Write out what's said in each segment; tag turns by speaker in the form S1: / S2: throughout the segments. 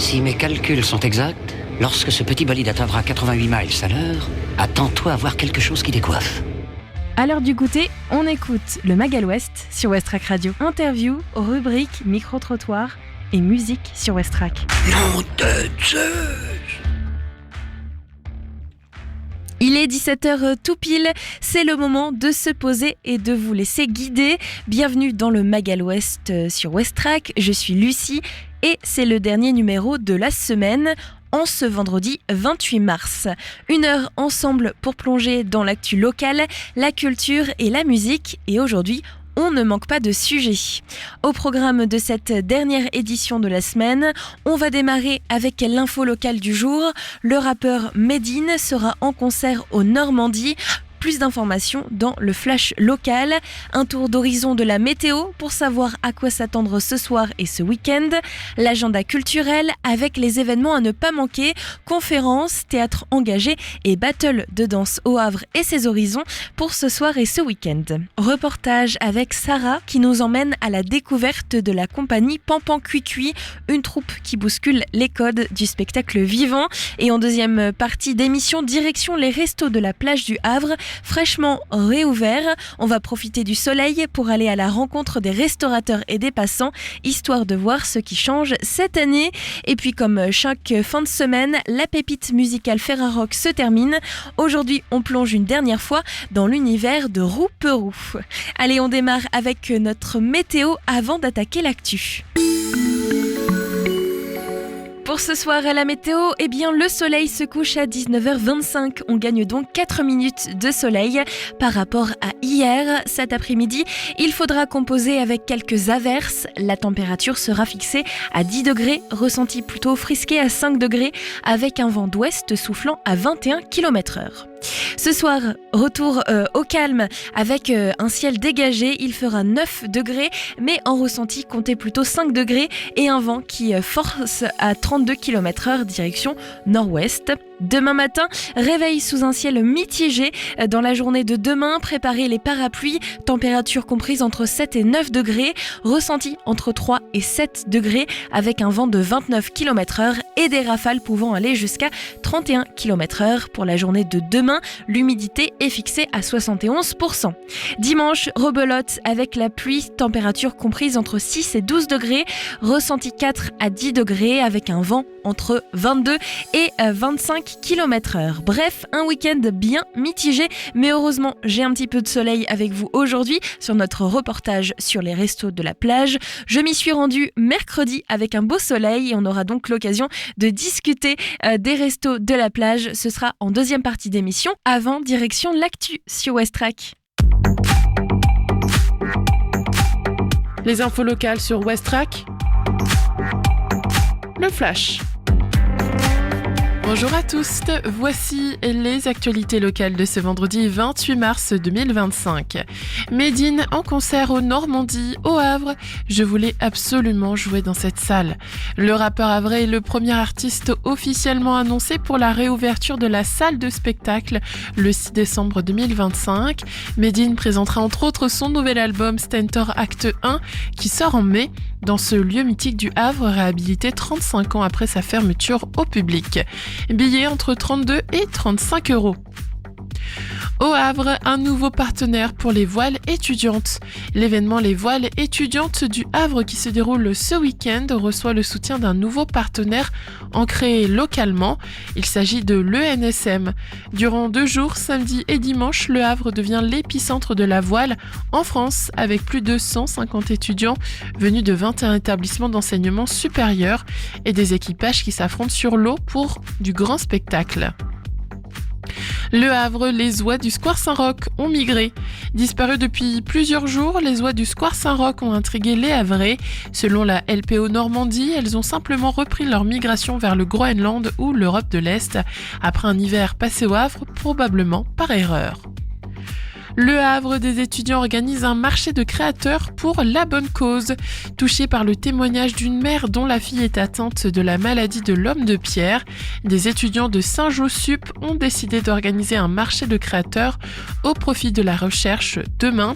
S1: Si mes calculs sont exacts, lorsque ce petit bolide atteindra 88 miles à l'heure, attends-toi à voir quelque chose qui décoiffe.
S2: À l'heure du goûter, on écoute le Magal West sur Westrack Radio. Interview, rubrique, micro-trottoir et musique sur Westrack.
S1: Nom de Zeus!
S2: Il est 17h tout pile, c'est le moment de se poser et de vous laisser guider. Bienvenue dans le Magal West sur Westrack, je suis Lucie et c'est le dernier numéro de la semaine. En ce vendredi 28 mars. 1 heure ensemble pour plonger dans l'actu locale, la culture et la musique. Et aujourd'hui, on ne manque pas de sujets. Au programme de cette dernière édition de la semaine, on va démarrer avec l'info locale du jour. Le rappeur Medine sera en concert au Normandie. Plus d'informations dans le flash local. Un tour d'horizon de la météo pour savoir à quoi s'attendre ce soir et ce week-end. L'agenda culturel avec les événements à ne pas manquer. Conférences, théâtre engagé et battle de danse au Havre et ses horizons pour ce soir et ce week-end. Reportage avec Sarah qui nous emmène à la découverte de la compagnie Pampan Cui Cui, une troupe qui bouscule les codes du spectacle vivant. Et en deuxième partie d'émission, direction les restos de la plage du Havre, fraîchement réouvert. On va profiter du soleil pour aller à la rencontre des restaurateurs et des passants, histoire de voir ce qui change cette année. Et puis comme chaque fin de semaine, la pépite musicale Ferrarock se termine. Aujourd'hui, on plonge une dernière fois dans l'univers de Rouperou. Allez, on démarre avec notre météo avant d'attaquer l'actu. Pour ce soir à la météo, eh bien le soleil se couche à 19h25. On gagne donc 4 minutes de soleil par rapport à hier. Cet après-midi, il faudra composer avec quelques averses. La température sera fixée à 10 degrés, ressenti plutôt frisqué à 5 degrés avec un vent d'ouest soufflant à 21 km/h. Ce soir, retour au calme avec un ciel dégagé. Il fera 9 degrés, mais en ressenti, comptez plutôt 5 degrés et un vent qui force à 32 km/h direction nord-ouest. Demain matin, réveil sous un ciel mitigé. Dans la journée de demain, préparez les parapluies. Température comprise entre 7 et 9 degrés. Ressenti entre 3 et 7 degrés avec un vent de 29 km/h et des rafales pouvant aller jusqu'à 31 km/h. Pour la journée de demain, l'humidité est fixée à 71%. Dimanche, rebelote avec la pluie. Température comprise entre 6 et 12 degrés. Ressenti 4 à 10 degrés avec un vent entre 22 et 25 km/h. Bref, un week-end bien mitigé, mais heureusement, j'ai un petit peu de soleil avec vous aujourd'hui sur notre reportage sur les restos de la plage. Je m'y suis rendue mercredi avec un beau soleil et on aura donc l'occasion de discuter des restos de la plage. Ce sera en deuxième partie d'émission. Avant, direction l'actu sur Westrack.
S3: Les infos locales sur Westrack. Le flash. Bonjour à tous, voici les actualités locales de ce vendredi 28 mars 2025. Medine en concert au Normandie, au Havre. Je voulais absolument jouer dans cette salle. Le rappeur havrais est le premier artiste officiellement annoncé pour la réouverture de la salle de spectacle le 6 décembre 2025. Medine présentera entre autres son nouvel album Stentor Acte 1 qui sort en mai dans ce lieu mythique du Havre réhabilité 35 ans après sa fermeture au public. Billets entre 32 et 35 euros. Au Havre, un nouveau partenaire pour les voiles étudiantes. L'événement Les Voiles étudiantes du Havre qui se déroule ce week-end reçoit le soutien d'un nouveau partenaire ancré localement. Il s'agit de l'ENSM. Durant 2 jours, samedi et dimanche, le Havre devient l'épicentre de la voile en France avec plus de 150 étudiants venus de 21 établissements d'enseignement supérieur et des équipages qui s'affrontent sur l'eau pour du grand spectacle. Le Havre, les oies du Square Saint-Roch ont migré. Disparues depuis plusieurs jours, les oies du Square Saint-Roch ont intrigué les Havrais. Selon la LPO Normandie, elles ont simplement repris leur migration vers le Groenland ou l'Europe de l'Est, après un hiver passé au Havre, probablement par erreur. Le Havre, des étudiants organisent un marché de créateurs pour la bonne cause. Touchés par le témoignage d'une mère dont la fille est atteinte de la maladie de l'homme de pierre, des étudiants de Saint-Jean-Sup ont décidé d'organiser un marché de créateurs au profit de la recherche demain.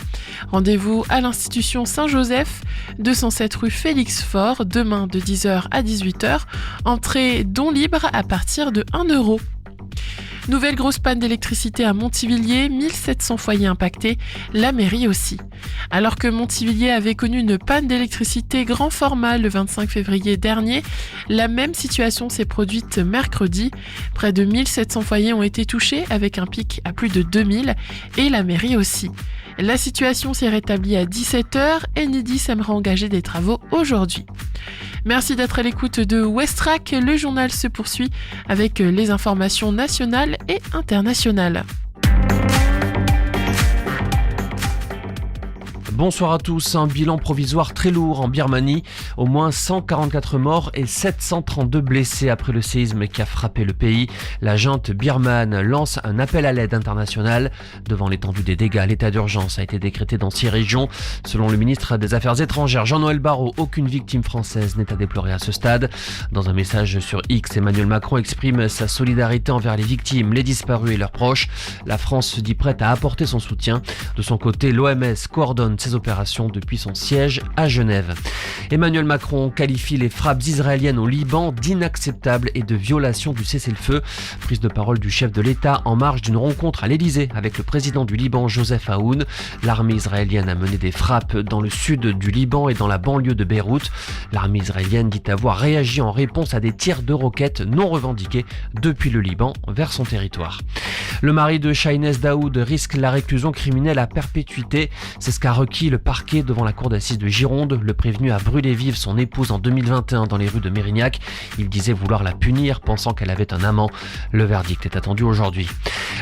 S3: Rendez-vous à l'institution Saint-Joseph, 207 rue Félix Faure, demain de 10h à 18h. Entrée don libre à partir de 1 €. Nouvelle grosse panne d'électricité à Montivilliers, 1700 foyers impactés, la mairie aussi. Alors que Montivilliers avait connu une panne d'électricité grand format le 25 février dernier, la même situation s'est produite mercredi. Près de 1700 foyers ont été touchés avec un pic à plus de 2000 et la mairie aussi. La situation s'est rétablie à 17h et Enedis aimerait engager des travaux aujourd'hui. Merci d'être à l'écoute de Westrack. Le journal se poursuit avec les informations nationales et internationales.
S4: Bonsoir à tous. Un bilan provisoire très lourd en Birmanie. Au moins 144 morts et 732 blessés après le séisme qui a frappé le pays. La junte birmane lance un appel à l'aide internationale. Devant l'étendue des dégâts, l'état d'urgence a été décrété dans 6 régions. Selon le ministre des Affaires étrangères, Jean-Noël Barrot, aucune victime française n'est à déplorer à ce stade. Dans un message sur X, Emmanuel Macron exprime sa solidarité envers les victimes, les disparus et leurs proches. La France se dit prête à apporter son soutien. De son côté, l'OMS coordonne ses opérations depuis son siège à Genève. Emmanuel Macron qualifie les frappes israéliennes au Liban d'inacceptables et de violation du cessez-le-feu. Prise de parole du chef de l'État en marge d'une rencontre à l'Élysée avec le président du Liban, Joseph Aoun. L'armée israélienne a mené des frappes dans le sud du Liban et dans la banlieue de Beyrouth. L'armée israélienne dit avoir réagi en réponse à des tirs de roquettes non revendiqués depuis le Liban vers son territoire. Le mari de Shahinez Daoud risque la réclusion criminelle à perpétuité. C'est ce qu'a requis le parquet devant la cour d'assises de Gironde. Le prévenu a brûlé vive son épouse en 2021 dans les rues de Mérignac. Il disait vouloir la punir, pensant qu'elle avait un amant. Le verdict est attendu aujourd'hui.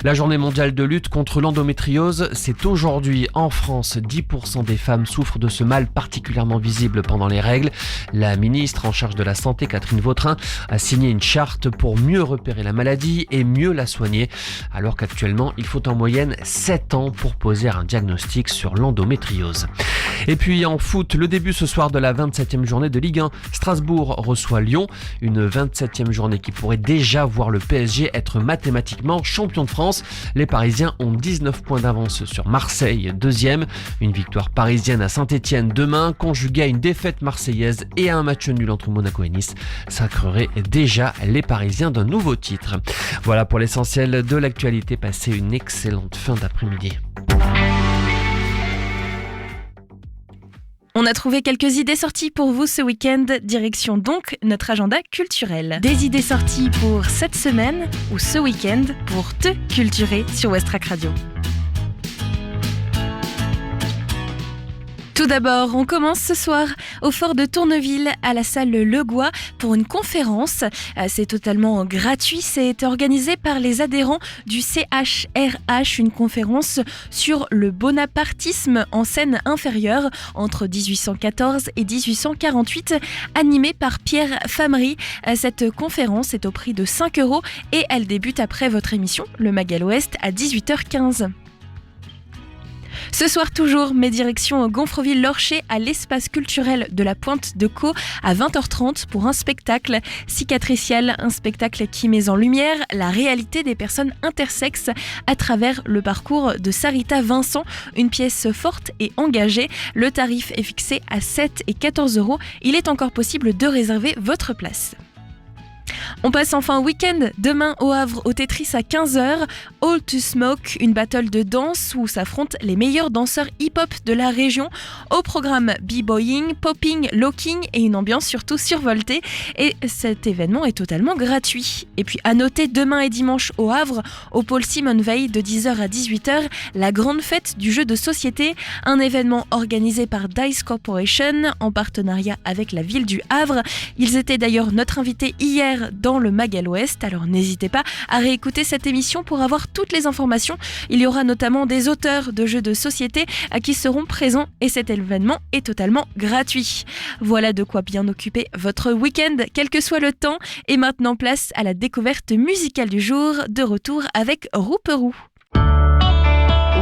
S4: La journée mondiale de lutte contre l'endométriose, c'est aujourd'hui en France. 10% des femmes souffrent de ce mal particulièrement visible pendant les règles. La ministre en charge de la Santé, Catherine Vautrin, a signé une charte pour mieux repérer la maladie et mieux la soigner. Alors qu'actuellement, il faut en moyenne 7 ans pour poser un diagnostic sur l'endométriose. Et puis en foot, le début ce soir de la 27e journée de Ligue 1. Strasbourg reçoit Lyon, une 27e journée qui pourrait déjà voir le PSG être mathématiquement champion de France. Les Parisiens ont 19 points d'avance sur Marseille, deuxième. Une victoire parisienne à Saint-Etienne demain, conjuguée à une défaite marseillaise et à un match nul entre Monaco et Nice, sacrerait déjà les Parisiens d'un nouveau titre. Voilà pour l'essentiel de l'actualité. Passez une excellente fin d'après-midi.
S2: On a trouvé quelques idées sorties pour vous ce week-end, direction donc notre agenda culturel. Des idées sorties pour cette semaine ou ce week-end pour te culturer sur Westrack Radio. Tout d'abord, on commence ce soir au fort de Tourneville à la salle Le Gois pour une conférence. C'est totalement gratuit, c'est organisé par les adhérents du CHRH, une conférence sur le bonapartisme en Seine inférieure entre 1814 et 1848, animée par Pierre Famery. Cette conférence est au prix de 5 € et elle débute après votre émission, le Magal Ouest, à 18h15. Ce soir toujours, mes directions Gonfreville-Lorcher à l'espace culturel de la Pointe de Caux à 20h30 pour un spectacle cicatriciel, un spectacle qui met en lumière la réalité des personnes intersexes à travers le parcours de Sarita Vincent, une pièce forte et engagée. Le tarif est fixé à 7 et 14 €. Il est encore possible de réserver votre place. On passe enfin au week-end. Demain au Havre, au Tetris à 15h, All to Smoke, une battle de danse où s'affrontent les meilleurs danseurs hip-hop de la région. Au programme b-boying, popping, locking et une ambiance surtout survoltée. Et cet événement est totalement gratuit. Et puis à noter, demain et dimanche au Havre, au Paul Simon Veil de 10h à 18h, la grande fête du jeu de société, un événement organisé par Dice Corporation en partenariat avec la ville du Havre. Ils étaient d'ailleurs notre invité hier dans le Magal Ouest, alors n'hésitez pas à réécouter cette émission pour avoir toutes les informations. Il y aura notamment des auteurs de jeux de société qui seront présents et cet événement est totalement gratuit. Voilà de quoi bien occuper votre week-end, quel que soit le temps. Et maintenant place à la découverte musicale du jour, de retour avec Rouperou.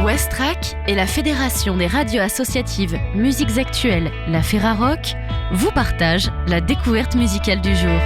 S5: Westrack et la Fédération des radios associatives Musiques Actuelles, la Ferrarock, vous partagent la découverte musicale du jour.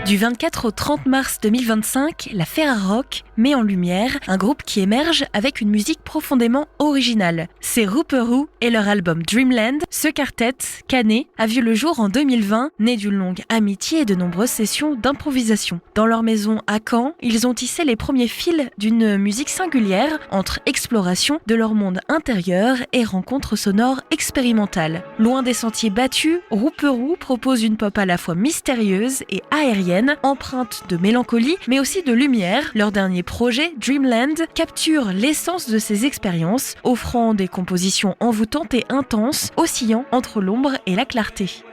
S2: Du 24 au 30 mars 2025, la Ferrarock met en lumière un groupe qui émerge avec une musique profondément originale. C'est Rouperou et leur album Dreamland. Ce quartet, canet, a vu le jour en 2020, né d'une longue amitié et de nombreuses sessions d'improvisation. Dans leur maison à Caen, ils ont tissé les premiers fils d'une musique singulière entre exploration de leur monde intérieur et rencontres sonores expérimentales. Loin des sentiers battus, Rouperou propose une pop à la fois mystérieuse et aérienne, empreinte de mélancolie mais aussi de lumière. Leur dernier projet, Dreamland, capture l'essence de ces expériences, offrant des compositions envoûtantes et intenses, oscillant entre l'ombre et la clarté.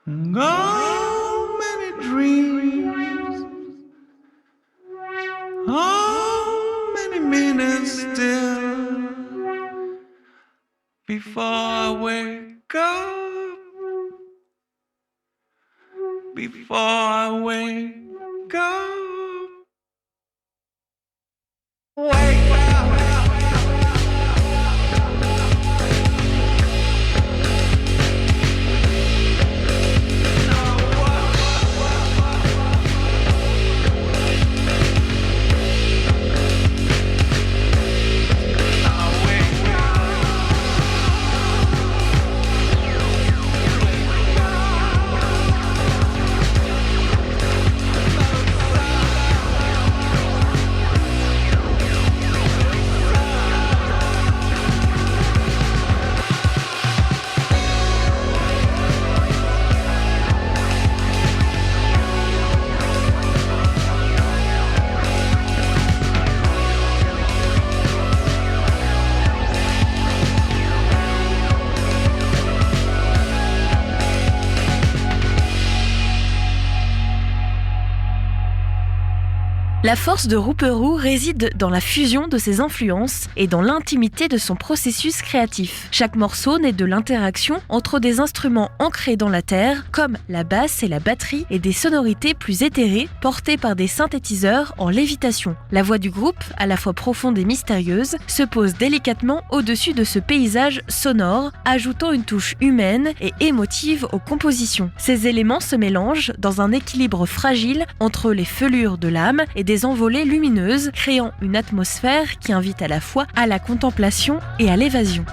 S6: How many dreams? How many minutes still before I wake up? Before I wake up? Wake up!
S2: La force de Rouperou réside dans la fusion de ses influences et dans l'intimité de son processus créatif. Chaque morceau naît de l'interaction entre des instruments ancrés dans la terre, comme la basse et la batterie, et des sonorités plus éthérées portées par des synthétiseurs en lévitation. La voix du groupe, à la fois profonde et mystérieuse, se pose délicatement au-dessus de ce paysage sonore, ajoutant une touche humaine et émotive aux compositions. Ces éléments se mélangent dans un équilibre fragile entre les fêlures de l'âme et des des envolées lumineuses, créant une atmosphère qui invite à la fois à la contemplation et à l'évasion.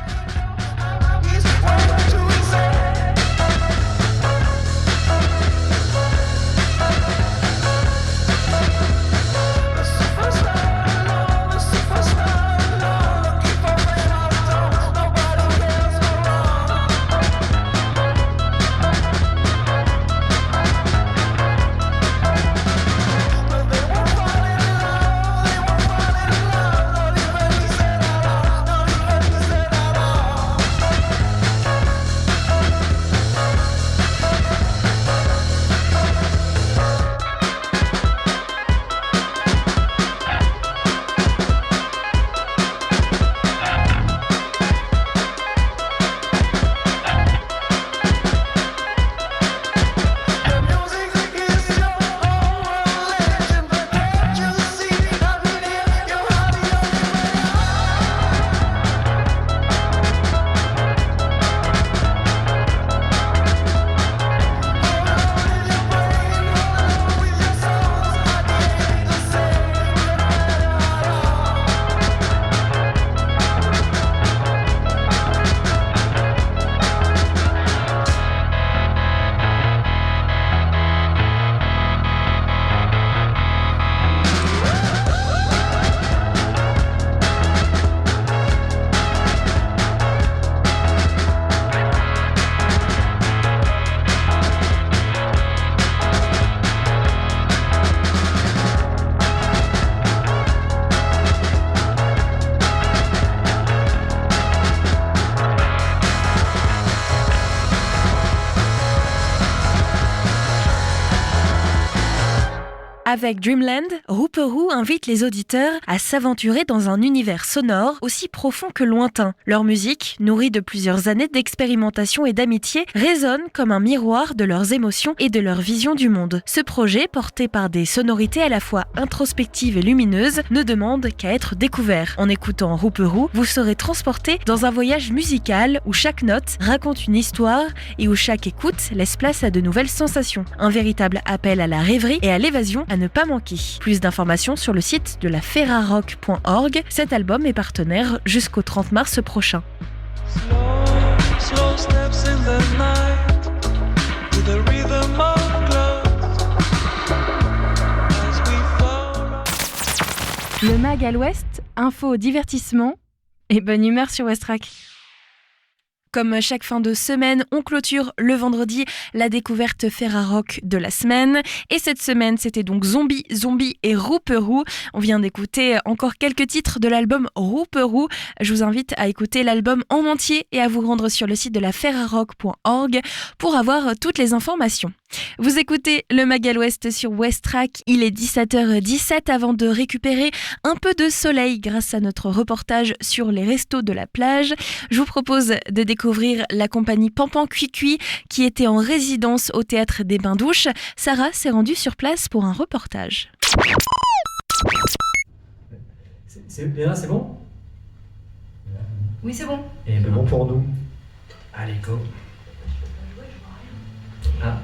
S2: Avec Dreamland, Hooperoo invite les auditeurs à s'aventurer dans un univers sonore aussi profond que lointain. Leur musique, nourrie de plusieurs années d'expérimentation et d'amitié, résonne comme un miroir de leurs émotions et de leur vision du monde. Ce projet, porté par des sonorités à la fois introspectives et lumineuses, ne demande qu'à être découvert. En écoutant Hooperoo, vous serez transporté dans un voyage musical où chaque note raconte une histoire et où chaque écoute laisse place à de nouvelles sensations. Un véritable appel à la rêverie et à l'évasion à ne pas manquer. Plus d'informations sur le site de la ferrarock.org. Cet album est partenaire jusqu'au 30 mars prochain.
S6: Slow steps in the night with the rhythm of clouds as we follow.
S2: Le Mag à l'Ouest, info, divertissement et bonne humeur sur Westrack. Comme chaque fin de semaine, on clôture le vendredi la découverte Ferrarock de la semaine. Et cette semaine, c'était donc Zombie et Hooperoo. On vient d'écouter encore quelques titres de l'album Hooperoo. Je vous invite à écouter l'album en entier et à vous rendre sur le site de la ferrarock.org pour avoir toutes les informations. Vous écoutez le Mag à l'Ouest sur Westrack. Il est 17h17 avant de récupérer un peu de soleil grâce à notre reportage sur les restos de la plage. Je vous propose de découvrir la compagnie Pampan Cuicui qui était en résidence au Théâtre des Bains-Douches. Sarah s'est rendue sur place pour un reportage.
S7: Léna, c'est bon?
S8: Oui, c'est bon.
S7: Et ben bon pour nous. Allez, go. Ah.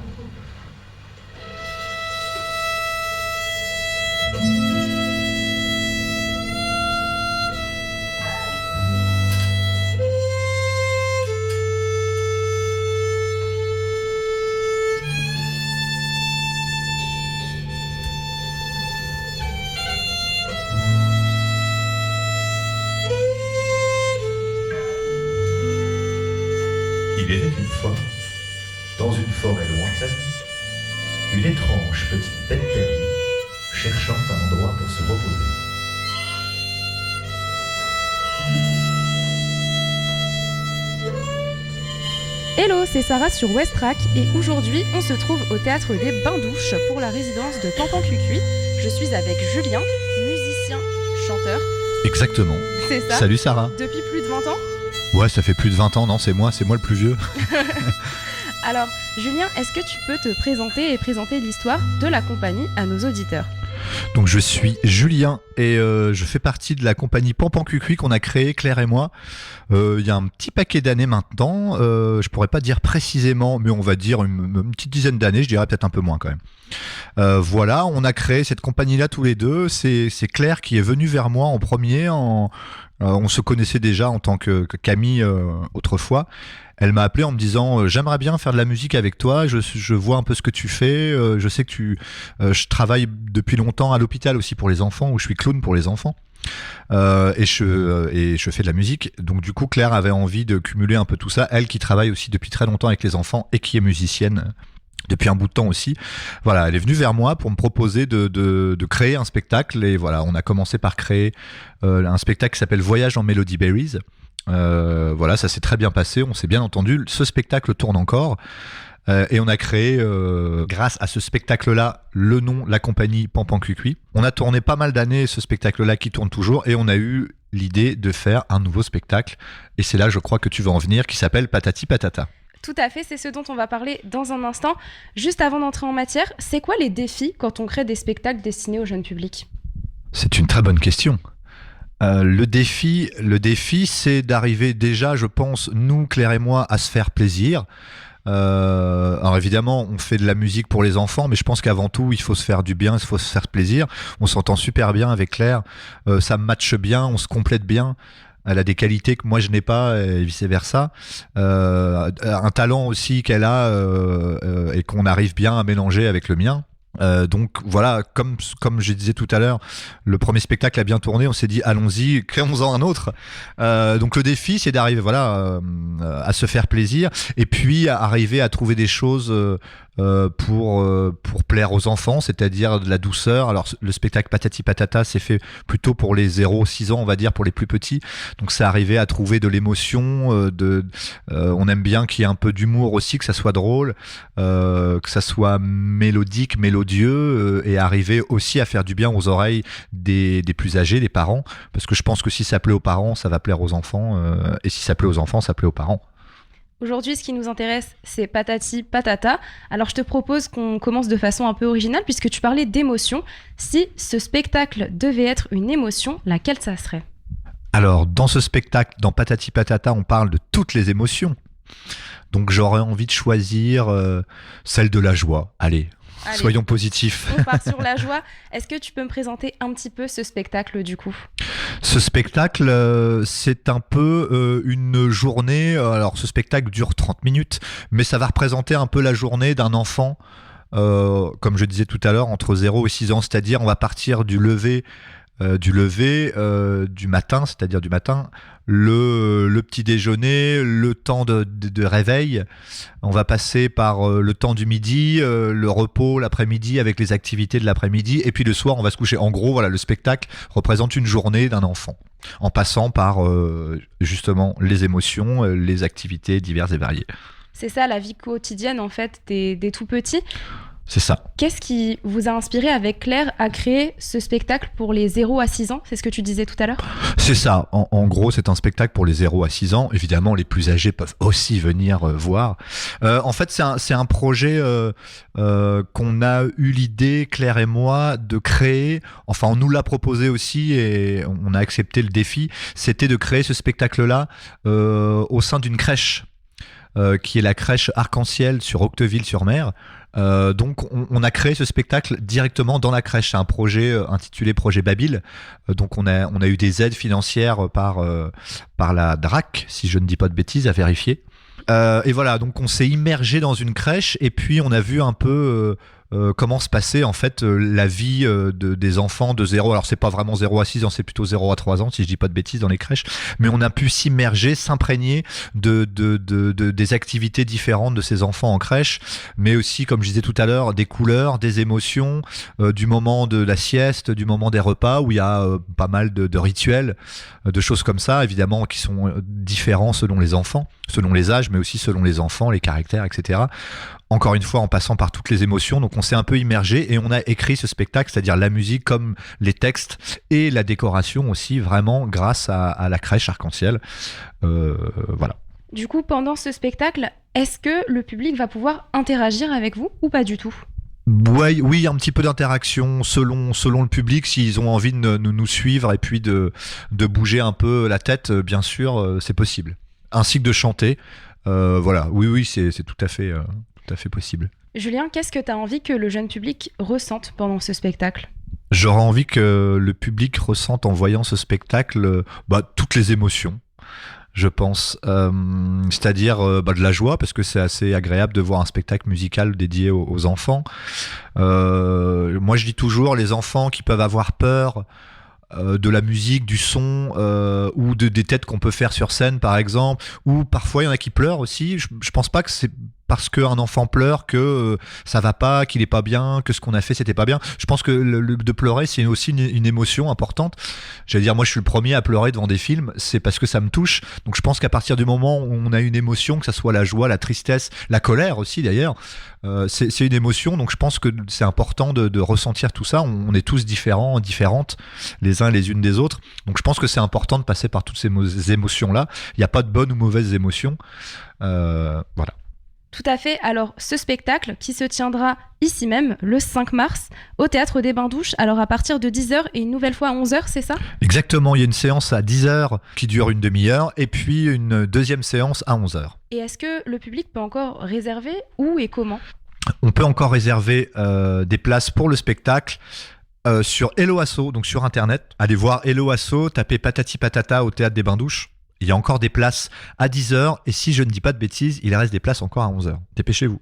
S9: Il était une fois, dans une forêt lointaine, une étrange petite bête perdue, cherchant un endroit pour se reposer.
S10: Hello, c'est Sarah sur Westrack et aujourd'hui on se trouve au Théâtre des Bains-Douches pour la résidence de Pampan Cuicui. Je suis avec Julien, musicien, chanteur.
S9: Exactement.
S10: C'est ça.
S9: Salut Sarah.
S10: Depuis plus de 20 ans.
S9: Ouais, ça fait plus de 20 ans, non, c'est moi le plus vieux.
S10: Alors, Julien, est-ce que tu peux te présenter et présenter l'histoire de la compagnie à nos auditeurs ?
S9: Donc je suis Julien et je fais partie de la compagnie Pampan Cuicui qu'on a créée, Claire et moi, il y a un petit paquet d'années maintenant. Je pourrais pas dire précisément, mais on va dire une petite dizaine d'années, je dirais peut-être un peu moins quand même. Voilà, on a créé cette compagnie-là tous les deux. C'est Claire qui est venue vers moi en premier. On se connaissait déjà en tant que Camille autrefois. Elle m'a appelé en me disant j'aimerais bien faire de la musique avec toi, je vois un peu ce que tu fais, je sais que je travaille depuis longtemps à l'hôpital aussi pour les enfants, où je suis clown pour les enfants. Et je fais de la musique. Donc du coup Claire avait envie de cumuler un peu tout ça, elle qui travaille aussi depuis très longtemps avec les enfants et qui est musicienne depuis un bout de temps aussi. Voilà, elle est venue vers moi pour me proposer de créer un spectacle, et voilà, on a commencé par créer un spectacle qui s'appelle Voyage en Melody Berries. Voilà, ça s'est très bien passé, on s'est bien entendu. Ce spectacle tourne encore. Et on a créé, grâce à ce spectacle-là, le nom, la compagnie Pampan Cucuy. On a tourné pas mal d'années ce spectacle-là qui tourne toujours, et on a eu l'idée de faire un nouveau spectacle. Et c'est là, je crois, que tu vas en venir, qui s'appelle Patati Patata.
S10: Tout à fait, c'est ce dont on va parler dans un instant. Juste avant d'entrer en matière, c'est quoi les défis quand on crée des spectacles destinés au jeune public ?
S9: C'est une très bonne question. Le défi, c'est d'arriver déjà, je pense, nous, Claire et moi, à se faire plaisir. Alors évidemment, on fait de la musique pour les enfants, mais je pense qu'avant tout, il faut se faire du bien, il faut se faire plaisir. On s'entend super bien avec Claire, ça matche bien, on se complète bien. Elle a des qualités que moi je n'ai pas, et vice versa. Un talent aussi qu'elle a et qu'on arrive bien à mélanger avec le mien. Donc voilà, comme je disais tout à l'heure, le premier spectacle a bien tourné, on s'est dit allons-y, créons-en un autre. Donc le défi, c'est d'arriver à se faire plaisir, et puis à arriver à trouver des choses pour plaire aux enfants, c'est-à-dire de la douceur. Alors le spectacle Patati Patata, c'est fait plutôt pour les 0-6 ans, on va dire, pour les plus petits. Donc c'est arriver à trouver de l'émotion, on aime bien qu'il y ait un peu d'humour aussi, que ça soit drôle, que ça soit mélodique, mélodieux, et arriver aussi à faire du bien aux oreilles des plus âgés, des parents, parce que je pense que si ça plaît aux parents, ça va plaire aux enfants, et si ça plaît aux enfants, ça plaît aux parents.
S10: Aujourd'hui, ce qui nous intéresse, c'est Patati Patata. Alors, je te propose qu'on commence de façon un peu originale, puisque tu parlais d'émotion. Si ce spectacle devait être une émotion, laquelle ça serait ?
S9: Alors, dans ce spectacle, dans Patati Patata, on parle de toutes les émotions. Donc, j'aurais envie de choisir celle de la joie. Allez, soyons positifs.
S10: On part sur la joie. Est-ce que tu peux me présenter un petit peu ce spectacle, du coup ?
S9: Ce spectacle, c'est un peu une journée. Alors, ce spectacle dure 30 minutes, mais ça va représenter un peu la journée d'un enfant, comme je disais tout à l'heure, entre 0 et 6 ans. C'est-à-dire, on va partir du lever du matin, c'est-à-dire du matin, le petit déjeuner, le temps de réveil. On va passer par le temps du midi, le repos l'après-midi avec les activités de l'après-midi, et puis le soir on va se coucher. En gros, voilà, le spectacle représente une journée d'un enfant, en passant par justement les émotions, les activités diverses et variées.
S10: C'est ça, la vie quotidienne en fait des tout petits.
S9: C'est ça.
S10: Qu'est-ce qui vous a inspiré avec Claire à créer ce spectacle pour les 0 à 6 ans ? C'est ce que tu disais tout à l'heure ?
S9: C'est ça. En gros, c'est un spectacle pour les 0 à 6 ans. Évidemment, les plus âgés peuvent aussi venir voir. En fait, c'est un projet qu'on a eu l'idée, Claire et moi, de créer. Enfin, on nous l'a proposé aussi et on a accepté le défi. C'était de créer ce spectacle-là au sein d'une crèche. Qui est la crèche Arc-en-Ciel sur Octeville-sur-Mer. Donc on a créé ce spectacle directement dans la crèche. C'est un projet intitulé Projet Babil. Donc on a eu des aides financières par la DRAC, si je ne dis pas de bêtises, à vérifier. Et voilà, donc on s'est immergé dans une crèche, et puis on a vu un peu comment se passait en fait la vie des enfants de 0. Alors c'est pas vraiment 0 à 6 ans, c'est plutôt 0 à 3 ans, si je dis pas de bêtises, dans les crèches. Mais on a pu s'immerger, s'imprégner des activités différentes de ces enfants en crèche, mais aussi, comme je disais tout à l'heure, des couleurs, des émotions, du moment de la sieste, du moment des repas, où il y a pas mal de rituels, de choses comme ça, évidemment, qui sont différents selon les enfants, selon les âges, mais aussi selon les enfants, les caractères, etc. Encore une fois, en passant par toutes les émotions. Donc on s'est un peu immergé et on a écrit ce spectacle, c'est-à-dire la musique comme les textes et la décoration aussi, vraiment grâce à la crèche Arc-en-Ciel. Voilà.
S10: Du coup, pendant ce spectacle, est-ce que le public va pouvoir interagir avec vous ou pas du tout ?
S9: Oui, un petit peu d'interaction selon le public, s'ils ont envie de nous suivre et puis de bouger un peu la tête, bien sûr, c'est possible. Ainsi que de chanter. Voilà, oui, c'est tout à fait tout à fait possible.
S10: Julien, qu'est-ce que tu as envie que le jeune public ressente pendant ce spectacle ?
S9: J'aurais envie que le public ressente en voyant ce spectacle toutes les émotions, je pense. C'est-à-dire de la joie, parce que c'est assez agréable de voir un spectacle musical dédié aux enfants. Moi, je dis toujours, les enfants qui peuvent avoir peur de la musique, du son, ou des têtes qu'on peut faire sur scène, par exemple, ou parfois il y en a qui pleurent aussi. Je pense pas que c'est parce qu'un enfant pleure que ça va pas, qu'il est pas bien, que ce qu'on a fait c'était pas bien. Je pense que de pleurer c'est aussi une émotion importante. J'allais dire, moi je suis le premier à pleurer devant des films, c'est parce que ça me touche. Donc je pense qu'à partir du moment où on a une émotion, que ça soit la joie, la tristesse, la colère aussi d'ailleurs, c'est une émotion. Donc je pense que c'est important de ressentir tout ça. On est tous différents, différentes, les uns les unes des autres. Donc je pense que c'est important de passer par toutes ces émotions-là. Il n'y a pas de bonnes ou mauvaises émotions. Voilà.
S10: Tout à fait. Alors, ce spectacle qui se tiendra ici même, le 5 mars, au Théâtre des Bains-Douches, alors à partir de 10h et une nouvelle fois à 11h, c'est ça ?
S9: Exactement, il y a une séance à 10h qui dure une demi-heure, et puis une deuxième séance à 11h.
S10: Et est-ce que le public peut encore réserver où et comment ?
S9: On peut encore réserver des places pour le spectacle sur Hello Asso, donc sur Internet. Allez voir Hello Asso, tapez Patati Patata au Théâtre des Bains-Douches. Il y a encore des places à 10h, et si je ne dis pas de bêtises, il reste des places encore à 11h. Dépêchez-vous.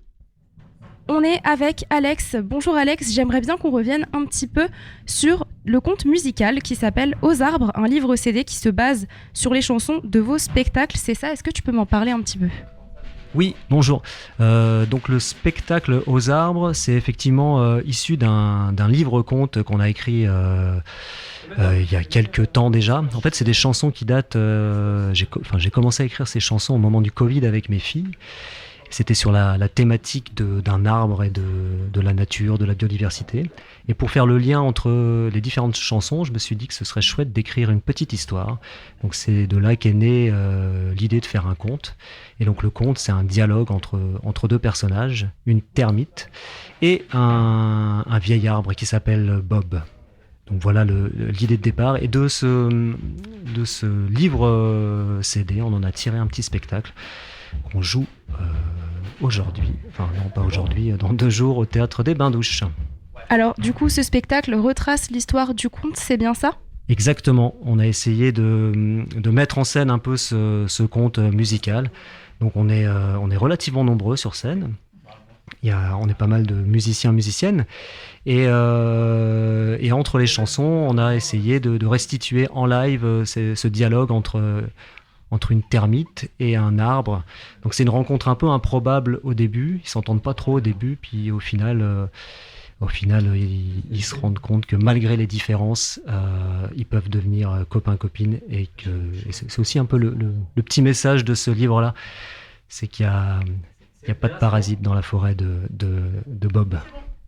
S10: On est avec Alex. Bonjour Alex, j'aimerais bien qu'on revienne un petit peu sur le conte musical qui s'appelle Aux Arbres, un livre CD qui se base sur les chansons de vos spectacles. C'est ça, est-ce que tu peux m'en parler un petit peu ?
S11: Oui, bonjour. Donc le spectacle Aux Arbres, c'est effectivement issu d'un livre-conte qu'on a écrit il y a quelques temps déjà. En fait, c'est des chansons qui datent... j'ai commencé à écrire ces chansons au moment du Covid avec mes filles. C'était sur la thématique d'un arbre et de la nature, de la biodiversité. Et pour faire le lien entre les différentes chansons, je me suis dit que ce serait chouette d'écrire une petite histoire. Donc c'est de là qu'est née l'idée de faire un conte. Et donc le conte, c'est un dialogue entre deux personnages, une termite et un vieil arbre qui s'appelle Bob. Donc voilà l'idée de départ. Et de ce livre CD, on en a tiré un petit spectacle qu'on joue aujourd'hui, enfin non pas aujourd'hui, dans 2 jours au Théâtre des Bains-Douches.
S10: Alors du coup, ce spectacle retrace l'histoire du conte, c'est bien ça ?
S11: Exactement, on a essayé de mettre en scène un peu ce conte musical. Donc on est relativement nombreux sur scène. On est pas mal de musiciens, musiciennes. Et entre les chansons, on a essayé de restituer en live ce dialogue entre une termite et un arbre. Donc c'est une rencontre un peu improbable au début. Ils s'entendent pas trop au début, puis au final, ils se rendent compte que malgré les différences, ils peuvent devenir copains-copines. Et c'est aussi un peu le petit message de ce livre-là, c'est qu'il n'y a pas de parasites dans la forêt de Bob.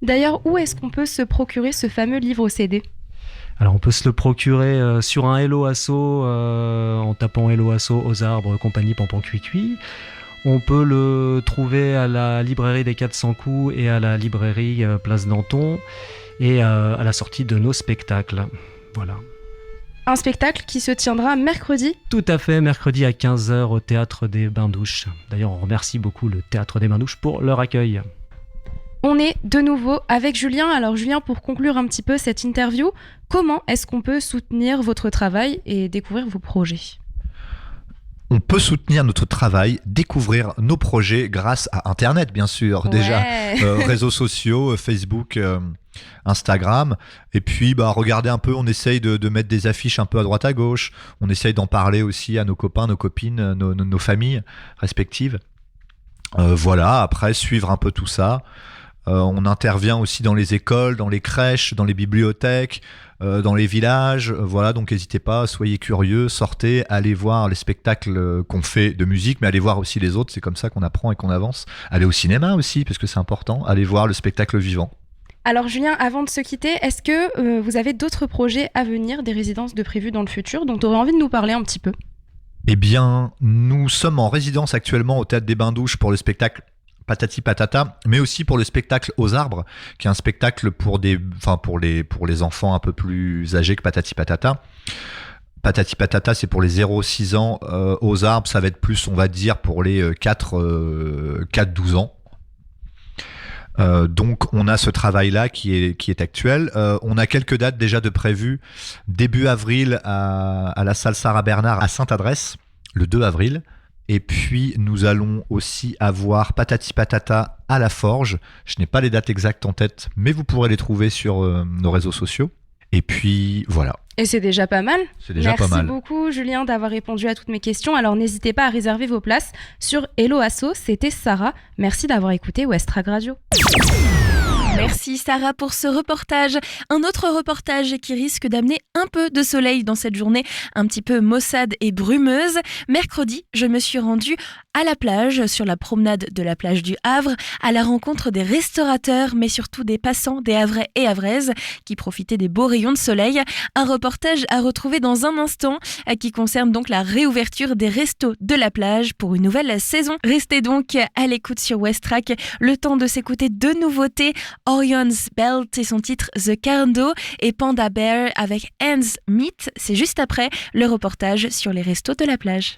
S10: D'ailleurs, où est-ce qu'on peut se procurer ce fameux livre CD ?
S11: Alors on peut se le procurer sur un Hello Asso en tapant Hello Asso Aux Arbres compagnie Pampan Cuicui. On peut le trouver à la librairie des 400 coups et à la librairie Place Danton et à la sortie de nos spectacles. Voilà.
S10: Un spectacle qui se tiendra mercredi ?
S11: Tout à fait, mercredi à 15h au Théâtre des Bains-Douches. D'ailleurs, on remercie beaucoup le Théâtre des Bains-Douches pour leur accueil.
S10: On est de nouveau avec Julien. Alors Julien, pour conclure un petit peu cette interview, comment est-ce qu'on peut soutenir votre travail et découvrir vos projets ?
S9: On peut soutenir notre travail, découvrir nos projets grâce à Internet, bien sûr.
S10: Ouais.
S9: Déjà, réseaux sociaux, Facebook, Instagram. Et puis, regardez un peu, on essaye de mettre des affiches un peu à droite à gauche. On essaye d'en parler aussi à nos copains, nos copines, nos familles respectives. Voilà, après, suivre un peu tout ça. On intervient aussi dans les écoles, dans les crèches, dans les bibliothèques, dans les villages. Voilà, donc n'hésitez pas, soyez curieux, sortez, allez voir les spectacles qu'on fait de musique, mais allez voir aussi les autres, c'est comme ça qu'on apprend et qu'on avance. Allez au cinéma aussi, parce que c'est important, allez voir le spectacle vivant.
S10: Alors Julien, avant de se quitter, est-ce que vous avez d'autres projets à venir, des résidences de prévues dans le futur, dont tu aurais envie de nous parler un petit peu ?
S9: Eh bien, nous sommes en résidence actuellement au Théâtre des Bains-Douches pour le spectacle Patati Patata, mais aussi pour le spectacle Aux Arbres, qui est un spectacle pour les enfants un peu plus âgés que Patati Patata. Patati Patata, c'est pour les 0-6 ans. Aux Arbres, ça va être plus, on va dire, pour les 4-12 ans. Donc on a ce travail-là qui est actuel. On a quelques dates déjà de prévues. Début avril à la salle Sarah Bernard à Sainte-Adresse, le 2 avril. Et puis nous allons aussi avoir Patati Patata à la Forge. Je n'ai pas les dates exactes en tête, mais vous pourrez les trouver sur nos réseaux sociaux. Et puis voilà.
S10: Et c'est déjà pas mal.
S9: C'est déjà pas mal.
S10: Merci beaucoup Julien d'avoir répondu à toutes mes questions. Alors n'hésitez pas à réserver vos places sur Hello Asso. C'était Sarah. Merci d'avoir écouté Westrack Radio.
S2: Merci Sarah pour ce reportage. Un autre reportage qui risque d'amener un peu de soleil dans cette journée un petit peu maussade et brumeuse. Mercredi, je me suis rendue à la plage, sur la promenade de la plage du Havre, à la rencontre des restaurateurs, mais surtout des passants, des Havrais et Havraises qui profitaient des beaux rayons de soleil. Un reportage à retrouver dans un instant qui concerne donc la réouverture des restos de la plage pour une nouvelle saison. Restez donc à l'écoute sur Westrack, le temps de s'écouter deux nouveautés. Orion's Belt et son titre The Carndo et Panda Bear avec Ends Meet. C'est juste après le reportage sur les restos de la plage.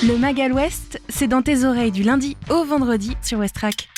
S2: Le Magal Ouest, c'est dans tes oreilles du lundi au vendredi sur Westrack.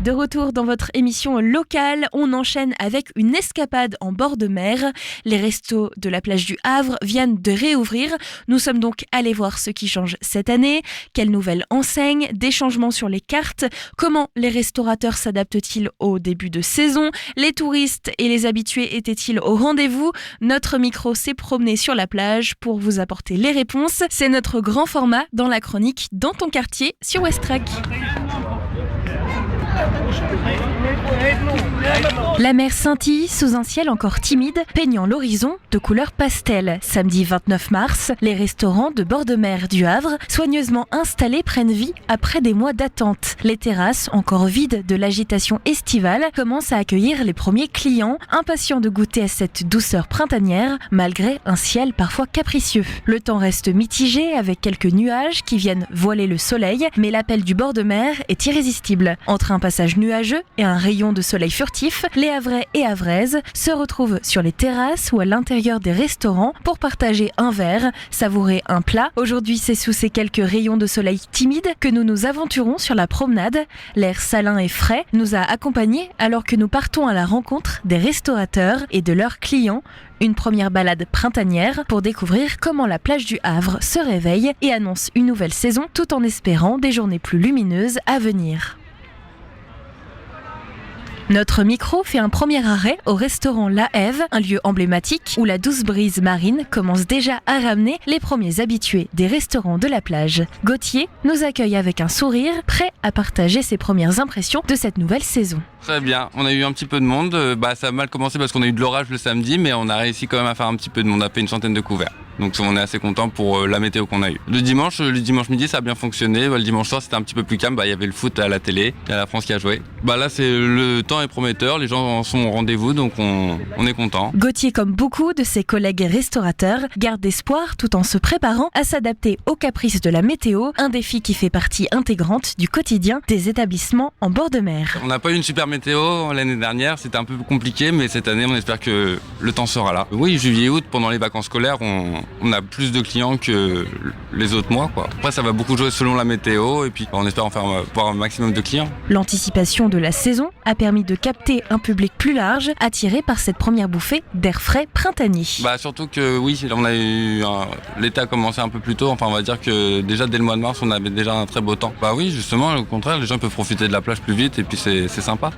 S2: de retour dans votre émission locale. On enchaîne avec une escapade en bord de mer. Les restos de la plage du Havre viennent de réouvrir. Nous sommes donc allés voir ce qui change cette année. Quelles nouvelles enseignes, des changements sur les cartes, comment les restaurateurs s'adaptent-ils au début de saison, les touristes et les habitués étaient-ils au rendez-vous? Notre micro s'est promené sur la plage pour vous apporter les réponses. C'est notre grand format dans la chronique Dans ton quartier sur Westrack. La mer scintille sous un ciel encore timide, peignant l'horizon de couleurs pastel. Samedi 29 mars, les restaurants de bord de mer du Havre, soigneusement installés, prennent vie après des mois d'attente. Les terrasses, encore vides de l'agitation estivale, commencent à accueillir les premiers clients, impatients de goûter à cette douceur printanière, malgré un ciel parfois capricieux. Le temps reste mitigé avec quelques nuages qui viennent voiler le soleil, mais l'appel du bord de mer est irrésistible. Entre un passage nuageux et un rayon de soleil furtif, les Havrais et Havraises se retrouvent sur les terrasses ou à l'intérieur des restaurants pour partager un verre, savourer un plat. Aujourd'hui, c'est sous ces quelques rayons de soleil timides que nous nous aventurons sur la promenade. L'air salin et frais nous a accompagnés alors que nous partons à la rencontre des restaurateurs et de leurs clients. Une première balade printanière pour découvrir comment la plage du Havre se réveille et annonce une nouvelle saison tout en espérant des journées plus lumineuses à venir. Notre micro fait un premier arrêt au restaurant La Ève, un lieu emblématique où la douce brise marine commence déjà à ramener les premiers habitués des restaurants de la plage. Gauthier nous accueille avec un sourire, prêt à partager ses premières impressions de cette nouvelle saison.
S12: Très bien, on a eu un petit peu de monde, ça a mal commencé parce qu'on a eu de l'orage le samedi, mais on a réussi quand même à faire un petit peu de monde, on a fait une centaine de couverts. Donc on est assez content pour la météo qu'on a eue. Le dimanche midi ça a bien fonctionné, le dimanche soir c'était un petit peu plus calme, il y avait le foot à la télé, il y a la France qui a joué. Là le temps est prometteur, les gens sont au rendez-vous donc on est content.
S2: Gauthier, comme beaucoup de ses collègues restaurateurs, garde espoir tout en se préparant à s'adapter aux caprices de la météo, un défi qui fait partie intégrante du quotidien des établissements en bord de mer.
S12: On n'a pas eu une super météo l'année dernière, c'était un peu compliqué, mais cette année on espère que le temps sera là. Oui, juillet-août, pendant les vacances scolaires, on a plus de clients que les autres mois, quoi. Après, ça va beaucoup jouer selon la météo et puis on espère en faire un maximum de clients. L'anticipation
S2: de la saison a permis de capter un public plus large, attiré par cette première bouffée d'air frais printanier.
S12: Surtout que oui, on a eu l'été a commencé un peu plus tôt. Enfin, on va dire que déjà dès le mois de mars, on avait déjà un très beau temps. Oui, justement, au contraire, les gens peuvent profiter de la plage plus vite et puis c'est sympa.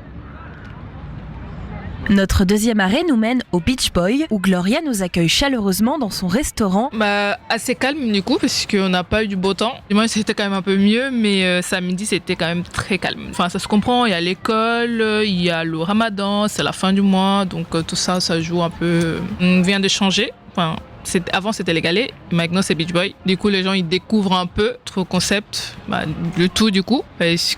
S2: Notre deuxième arrêt nous mène au Beach Boy, où Gloria nous accueille chaleureusement dans son restaurant.
S13: Assez calme du coup, parce qu'on n'a pas eu du beau temps. Dimanche c'était quand même un peu mieux, mais samedi c'était quand même très calme. Enfin, ça se comprend, il y a l'école, il y a le ramadan, c'est la fin du mois, donc tout ça, ça joue un peu. On vient de changer. Avant c'était les galets, maintenant c'est Beach Boy. Du coup les gens ils découvrent un peu trop concept, le tout du coup.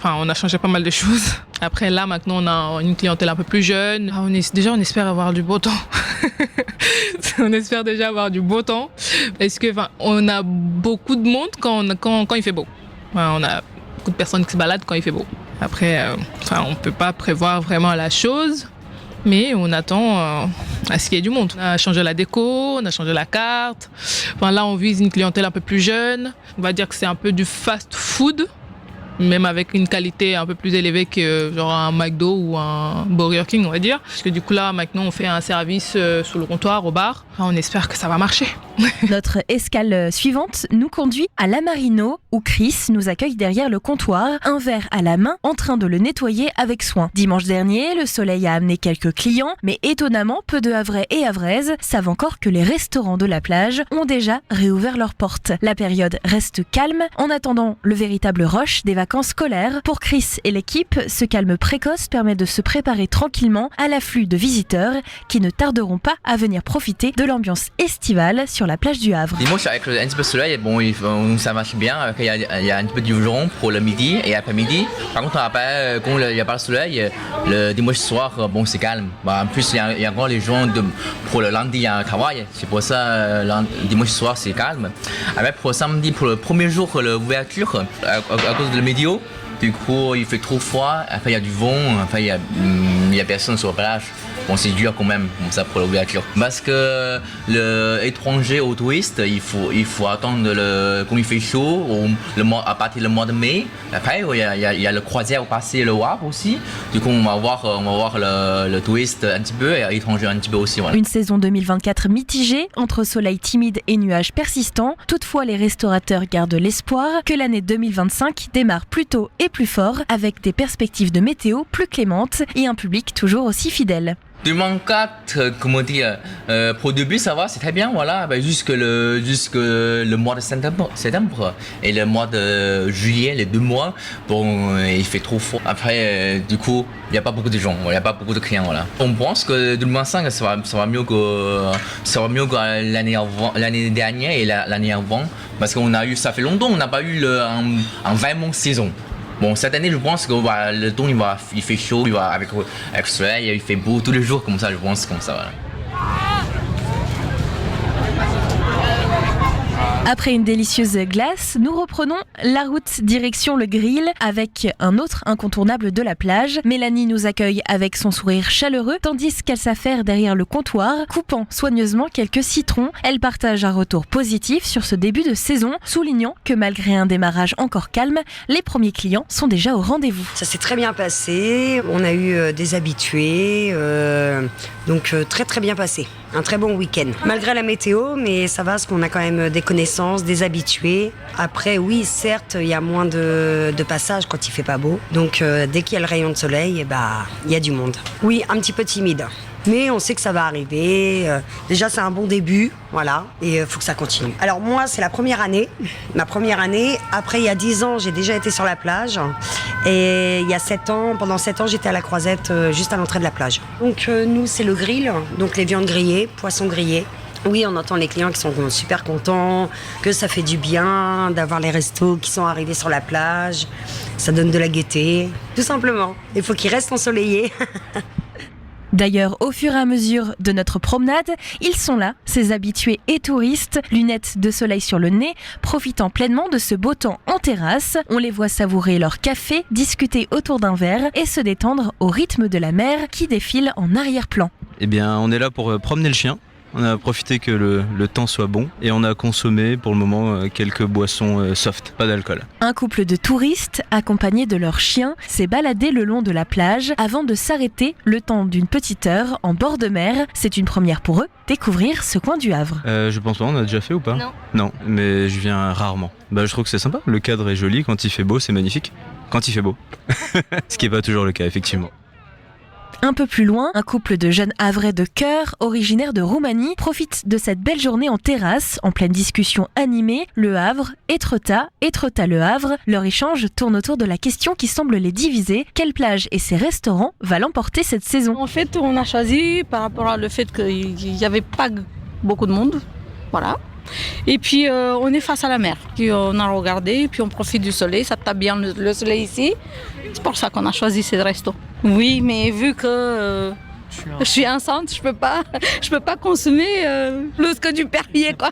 S13: On a changé pas mal de choses. Après là maintenant on a une clientèle un peu plus jeune. On espère avoir du beau temps. On espère déjà avoir du beau temps. Est-ce que on a beaucoup de monde quand il fait beau. On a beaucoup de personnes qui se baladent quand il fait beau. Après on peut pas prévoir vraiment la chose. Mais on attend à ce qu'il y ait du monde. On a changé la déco, on a changé la carte. Là, on vise une clientèle un peu plus jeune. On va dire que c'est un peu du fast-food, même avec une qualité un peu plus élevée que genre un McDo ou un Burger King, on va dire. Parce que du coup, là, maintenant, on fait un service sur le comptoir, au bar. On espère que ça va marcher.
S2: Notre escale suivante nous conduit à La Marino, où Chris nous accueille derrière le comptoir, un verre à la main, en train de le nettoyer avec soin. Dimanche dernier, le soleil a amené quelques clients, mais étonnamment, peu de Havrais et Havraises savent encore que les restaurants de la plage ont déjà réouvert leurs portes. La période reste calme, en attendant le véritable rush des vacances scolaires. Pour Chris et l'équipe, ce calme précoce permet de se préparer tranquillement à l'afflux de visiteurs qui ne tarderont pas à venir profiter de l'ambiance estivale sur la plage du Havre.
S14: Dimanche avec un petit peu de soleil, ça marche bien. Il y a un petit peu d'ouvrons pour le midi et après-midi. Par contre, quand il n'y a pas le soleil, le dimanche soir, c'est calme. En plus, il y a encore les gens pour le lundi, il y a un travail. C'est pour ça le dimanche soir, c'est calme. Après, pour samedi, pour le premier jour, l'ouverture, à cause de la météo, du coup, il fait trop froid. Après, il y a du vent. Après, il y a personne sur la plage. bon, c'est dur quand même, comme ça, pour l'ouverture. Parce que l'étranger aux touristes, il faut attendre quand il fait chaud, à partir du mois de mai. Après, il y a le croisière passer le Havre aussi. Du coup, on va voir le touriste un petit peu et l'étranger un petit peu aussi. Voilà.
S2: Une saison 2024 mitigée, entre soleil timide et nuages persistants. Toutefois, les restaurateurs gardent l'espoir que l'année 2025 démarre plus tôt et plus fort, avec des perspectives de météo plus clémentes et un public toujours aussi fidèle.
S14: 2004, comment dire, pour le début ça va, c'est très bien, voilà, jusque le mois de septembre et le mois de juillet, les 2 mois, bon, il fait trop froid. Après, du coup, il n'y a pas beaucoup de gens, il n'y a pas beaucoup de clients, voilà. On pense que 2025, ça va mieux que l'année dernière et l'année avant, parce ça fait longtemps, on n'a pas eu un vraiment saison. Bon, cette année, je pense que le temps, il fait chaud, avec le soleil, il fait beau tous les jours, comme ça, je pense, comme ça, voilà.
S2: Après une délicieuse glace, nous reprenons la route direction le grill avec un autre incontournable de la plage. Mélanie nous accueille avec son sourire chaleureux tandis qu'elle s'affaire derrière le comptoir, coupant soigneusement quelques citrons. Elle partage un retour positif sur ce début de saison, soulignant que malgré un démarrage encore calme, les premiers clients sont déjà au rendez-vous.
S15: Ça s'est très bien passé, on a eu des habitués, donc très très bien passé. Un très bon week-end. Malgré la météo, mais ça va parce qu'on a quand même des connaissances, des habitués. Après, oui, certes, il y a moins de passages quand il fait pas beau. Donc, dès qu'il y a le rayon de soleil, il y a du monde. Oui, un petit peu timide. Mais on sait que ça va arriver. Déjà, c'est un bon début, voilà, et il faut que ça continue. Alors moi, c'est la première année, ma première année. Après, il y a 10 ans, j'ai déjà été sur la plage. Et il y a 7 ans, pendant 7 ans, j'étais à la Croisette, juste à l'entrée de la plage. Donc nous, c'est le grill, donc les viandes grillées, poissons grillés. Oui, on entend les clients qui sont super contents, que ça fait du bien d'avoir les restos qui sont arrivés sur la plage. Ça donne de la gaieté, tout simplement. Il faut qu'ils restent ensoleillés.
S2: D'ailleurs, au fur et à mesure de notre promenade, ils sont là, ces habitués et touristes, lunettes de soleil sur le nez, profitant pleinement de ce beau temps en terrasse. On les voit savourer leur café, discuter autour d'un verre et se détendre au rythme de la mer qui défile en arrière-plan.
S16: Eh bien, on est là pour promener le chien. On a profité que le temps soit bon et on a consommé pour le moment quelques boissons soft, pas d'alcool.
S2: Un couple de touristes, accompagnés de leurs chiens, s'est baladé le long de la plage avant de s'arrêter le temps d'une petite heure en bord de mer. C'est une première pour eux, découvrir ce coin du Havre.
S16: Je pense pas, on a déjà fait ou pas ?
S8: Non.
S16: Non, mais je viens rarement. Je trouve que c'est sympa, le cadre est joli, quand il fait beau c'est magnifique. Quand il fait beau. Ce qui n'est pas toujours le cas, effectivement.
S2: Un peu plus loin, un couple de jeunes Havrais de cœur, originaires de Roumanie, profite de cette belle journée en terrasse, en pleine discussion animée. Le Havre, Étretat, Étretat-Le Havre. Leur échange tourne autour de la question qui semble les diviser. Quelle plage et ses restaurants va l'emporter cette saison ?
S17: En fait, on a choisi par rapport à le fait qu'il n'y avait pas beaucoup de monde. Voilà. Et puis on est face à la mer. Puis on a regardé, puis on profite du soleil, ça tape bien le soleil ici. C'est pour ça qu'on a choisi ce resto. Oui, mais vu que je suis enceinte, je peux pas consommer plus que du Perrier, quoi.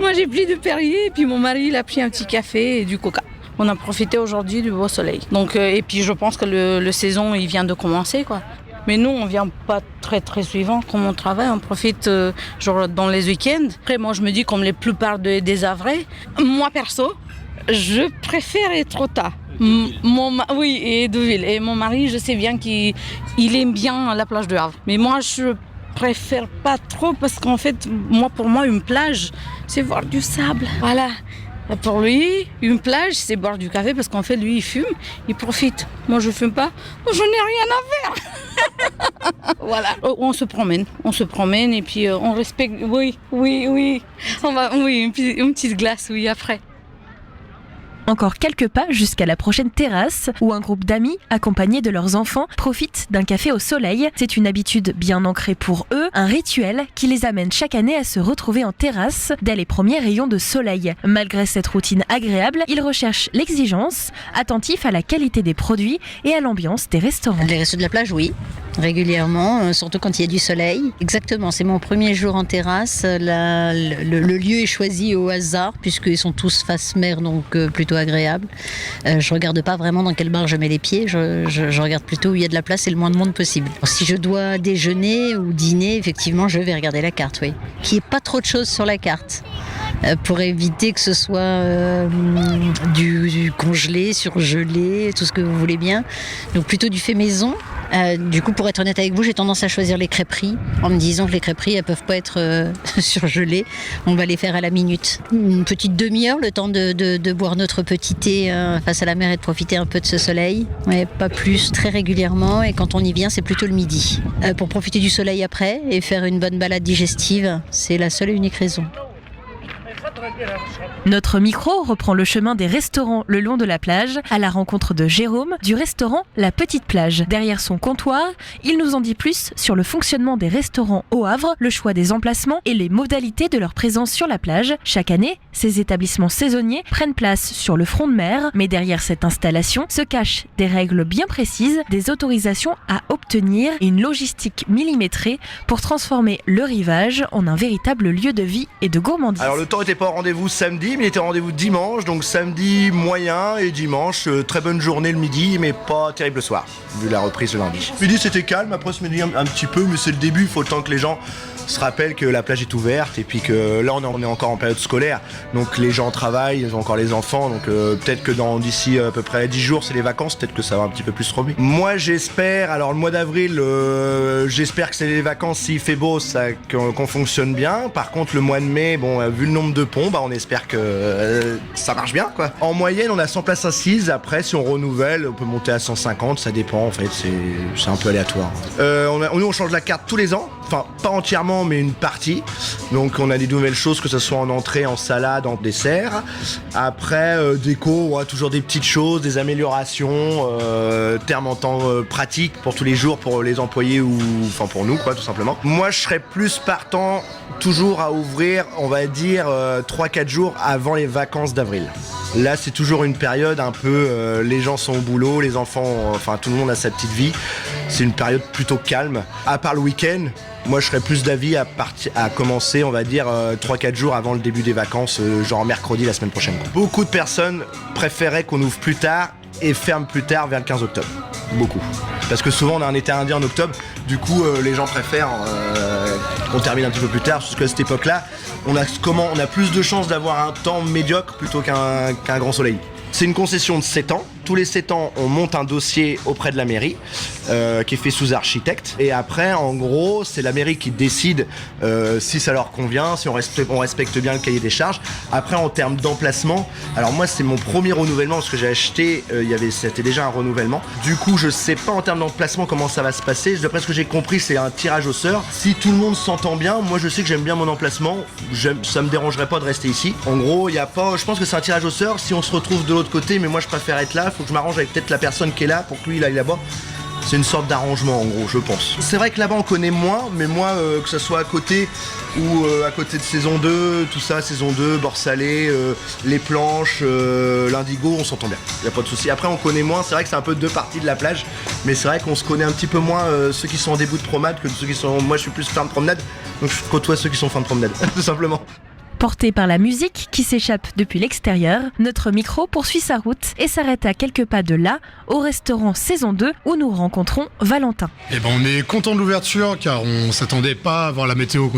S17: Moi j'ai pris du Perrier, et puis mon mari il a pris un petit café et du coca. On a profité aujourd'hui du beau soleil. Donc et puis je pense que le saison il vient de commencer, quoi. Mais nous, on vient pas très souvent. Comme on travaille, on profite genre dans les week-ends. Après, moi, je me dis, comme la plupart des Havrais, moi, perso, je préfère Étretat. Oui, et Deauville. Et mon mari, je sais bien qu'il aime bien la plage de Havre. Mais moi, je préfère pas trop parce qu'en fait, pour moi, une plage, c'est voir du sable. Voilà. Pour lui, une plage, c'est boire du café parce qu'en fait, lui, il fume, il profite. Moi, je fume pas, je n'ai rien à faire. Voilà. On se promène et puis on respecte. Oui. Une petite glace, oui, après.
S2: Encore quelques pas jusqu'à la prochaine terrasse où un groupe d'amis, accompagnés de leurs enfants, profitent d'un café au soleil. C'est une habitude bien ancrée pour eux, un rituel qui les amène chaque année à se retrouver en terrasse dès les premiers rayons de soleil. Malgré cette routine agréable, ils recherchent l'exigence, attentifs à la qualité des produits et à l'ambiance des restaurants.
S18: Les restos de la plage, oui, régulièrement, surtout quand il y a du soleil. Exactement, c'est mon premier jour en terrasse. Le lieu est choisi au hasard puisqu'ils sont tous face mer, donc plutôt plutôt agréable. Je regarde pas vraiment dans quel bar je mets les pieds, je regarde plutôt où il y a de la place et le moins de monde possible. Si je dois déjeuner ou dîner, effectivement, je vais regarder la carte, oui. Qu'il n'y ait pas trop de choses sur la carte. Pour éviter que ce soit du congelé, surgelé, tout ce que vous voulez bien. Donc plutôt du fait maison. Du coup, pour être honnête avec vous, j'ai tendance à choisir les crêperies en me disant que les crêperies, elles peuvent pas être surgelées. On va les faire à la minute. Une petite demi-heure, le temps de boire notre petit thé face à la mer et de profiter un peu de ce soleil. Ouais, pas plus, très régulièrement. Et quand on y vient, c'est plutôt le midi. Pour profiter du soleil après et faire une bonne balade digestive, c'est la seule et unique raison.
S2: Notre micro reprend le chemin des restaurants le long de la plage à la rencontre de Jérôme du restaurant La Petite Plage. Derrière son comptoir, il nous en dit plus sur le fonctionnement des restaurants au Havre, le choix des emplacements et les modalités de leur présence sur la plage. Chaque année, ces établissements saisonniers prennent place sur le front de mer, mais derrière cette installation se cachent des règles bien précises, des autorisations à obtenir et une logistique millimétrée pour transformer le rivage en un véritable lieu de vie et de gourmandise.
S19: Alors le temps n'était pas au rendez-vous samedi, mais il était au rendez-vous dimanche, donc samedi moyen et dimanche très bonne journée le midi, mais pas terrible le soir, vu la reprise le lundi. Midi c'était calme, après ce midi un petit peu, mais c'est le début, il faut le temps que les gens se rappellent que la plage est ouverte et puis que là on est encore en période scolaire, donc les gens travaillent, ils ont encore les enfants, donc peut-être que d'ici à peu près 10 jours c'est les vacances, peut-être que ça va un petit peu plus remuer. Moi j'espère, alors le mois d'avril, j'espère que c'est les vacances, s'il fait beau, qu'on fonctionne bien. Par contre le mois de mai, bon, vu le nombre de ponts, on espère que ça marche bien quoi. En moyenne on a 100 places assises, après si on renouvelle on peut monter à 150, ça dépend en fait, c'est un peu aléatoire. Nous on change la carte tous les ans, enfin pas entièrement mais une partie, donc on a des nouvelles choses, que ce soit en entrée, en salade, en dessert. Après déco, toujours des petites choses, des améliorations, termes en temps pratique pour tous les jours, pour les employés ou enfin pour nous quoi tout simplement. Moi je serais plus partant toujours à ouvrir, on va dire 3-4 jours avant les vacances d'avril. Là c'est toujours une période un peu, les gens sont au boulot, les enfants, enfin tout le monde a sa petite vie, c'est une période plutôt calme, à part le week-end. Moi je serais plus d'avis à commencer, on va dire 3-4 jours avant le début des vacances, genre mercredi la semaine prochaine. Beaucoup de personnes préféraient qu'on ouvre plus tard et ferme plus tard vers le 15 octobre. Beaucoup. Parce que souvent on a un été indien en octobre, du coup les gens préfèrent qu'on termine un petit peu plus tard, parce qu'à cette époque-là, on a plus de chances d'avoir un temps médiocre plutôt qu'un grand soleil. C'est une concession de 7 ans. Tous les 7 ans, on monte un dossier auprès de la mairie qui est fait sous architecte. Et après, en gros, c'est la mairie qui décide si ça leur convient, si on respecte bien le cahier des charges. Après, en termes d'emplacement, alors moi, c'est mon premier renouvellement parce que j'ai acheté, c'était déjà un renouvellement. Du coup, je sais pas en termes d'emplacement comment ça va se passer. D'après ce que j'ai compris, c'est un tirage au sort. Si tout le monde s'entend bien, moi, je sais que j'aime bien mon emplacement. Ça me dérangerait pas de rester ici. En gros, je pense que c'est un tirage au sort. Si on se retrouve de l'autre côté, mais moi, je préfère être là. Faut que je m'arrange avec peut-être la personne qui est là pour que lui il aille là-bas. C'est une sorte d'arrangement en gros, je pense. C'est vrai que là-bas on connaît moins, mais moi que ce soit à côté ou à côté de saison 2, tout ça, saison 2, Bord-Salé, les planches, l'Indigo, on s'entend bien. Y a pas de souci. Après on connaît moins, c'est vrai que c'est un peu deux parties de la plage, mais c'est vrai qu'on se connaît un petit peu moins ceux qui sont en début de promenade que ceux qui sont. Moi je suis plus fin de promenade, donc je côtoie ceux qui sont fin de promenade, tout simplement.
S2: Porté par la musique qui s'échappe depuis l'extérieur, notre micro poursuit sa route et s'arrête à quelques pas de là, au restaurant Saison 2, où nous rencontrons Valentin.
S20: Et on est content de l'ouverture car on s'attendait pas à voir la météo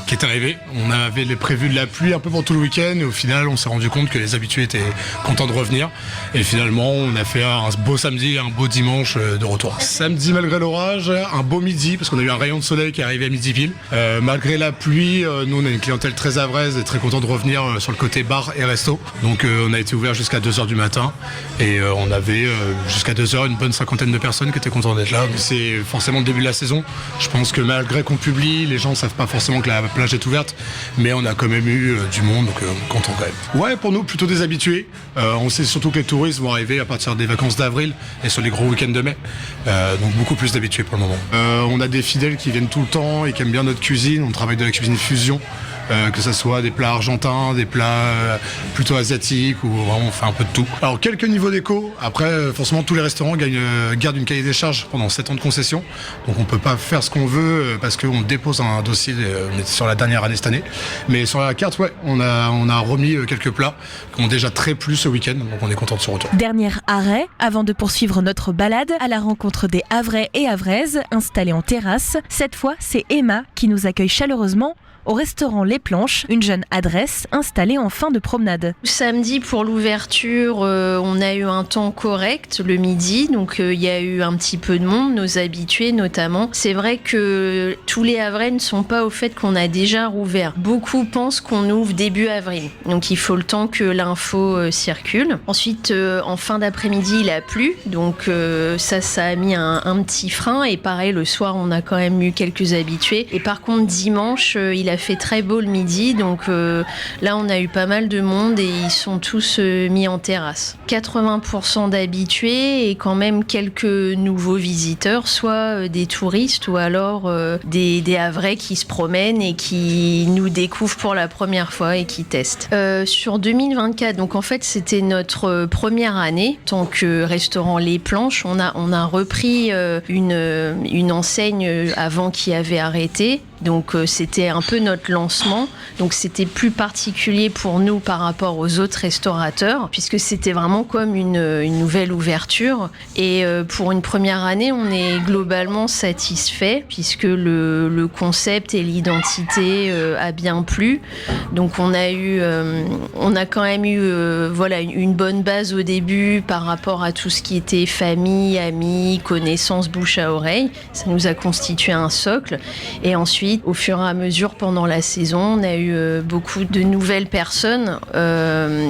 S20: qui est arrivée. On avait prévu de la pluie un peu pour tout le week-end et au final on s'est rendu compte que les habitués étaient contents de revenir. Et finalement on a fait un beau samedi et un beau dimanche de retour. Samedi malgré l'orage, un beau midi parce qu'on a eu un rayon de soleil qui est arrivé à midi pile. Malgré la pluie, nous on a une clientèle très avraise et très content de revenir sur le côté bar et resto. Donc on a été ouvert jusqu'à 2h du matin et on avait jusqu'à 2h une bonne cinquantaine de personnes qui étaient contentes d'être là. C'est forcément le début de la saison. Je pense que malgré qu'on publie, les gens ne savent pas forcément que la plage est ouverte, mais on a quand même eu du monde, donc content quand même. Ouais, pour nous, plutôt des habitués. On sait surtout que les touristes vont arriver à partir des vacances d'avril et sur les gros week-ends de mai. Donc beaucoup plus d'habitués pour le moment. On a des fidèles qui viennent tout le temps et qui aiment bien notre cuisine. On travaille de la cuisine fusion. que ce soit des plats argentins, des plats plutôt asiatiques, ou vraiment on fait un peu de tout. Alors quelques niveaux d'éco, après forcément tous les restaurants gardent une cahier des charges pendant 7 ans de concession, donc on peut pas faire ce qu'on veut parce qu'on dépose un dossier, on est sur la dernière année cette année, mais sur la carte, ouais, on a remis quelques plats qui ont déjà très plu ce week-end, donc on est content de ce retour.
S2: Dernier arrêt, avant de poursuivre notre balade à la rencontre des Havrais et Havraises installés en terrasse. Cette fois, c'est Emma qui nous accueille chaleureusement au restaurant Les Planches, une jeune adresse installée en fin de promenade.
S21: Samedi, pour l'ouverture, on a eu un temps correct le midi, donc il y a eu un petit peu de monde, nos habitués notamment. C'est vrai que tous les Havrais ne sont pas au fait qu'on a déjà rouvert. Beaucoup pensent qu'on ouvre début avril, donc il faut le temps que l'info circule. Ensuite, en fin d'après-midi, il a plu, donc ça a mis un petit frein, et pareil, le soir, on a quand même eu quelques habitués. Et par contre, dimanche, il a fait très beau le midi, donc là on a eu pas mal de monde et ils sont tous mis en terrasse. 80% d'habitués et quand même quelques nouveaux visiteurs, soit des touristes ou alors des Havrais qui se promènent et qui nous découvrent pour la première fois et qui testent. Sur 2024, donc en fait c'était notre première année en tant que restaurant Les Planches. On a repris une enseigne avant qui avait arrêté. Donc c'était un peu notre lancement, donc c'était plus particulier pour nous par rapport aux autres restaurateurs, puisque c'était vraiment comme une nouvelle ouverture. Et pour une première année, on est globalement satisfait, puisque le concept et l'identité a bien plu. Donc on a quand même eu une bonne base au début par rapport à tout ce qui était famille, amis, connaissances, bouche à oreille. Ça nous a constitué un socle. Et ensuite, au fur et à mesure, pendant la saison, on a eu beaucoup de nouvelles personnes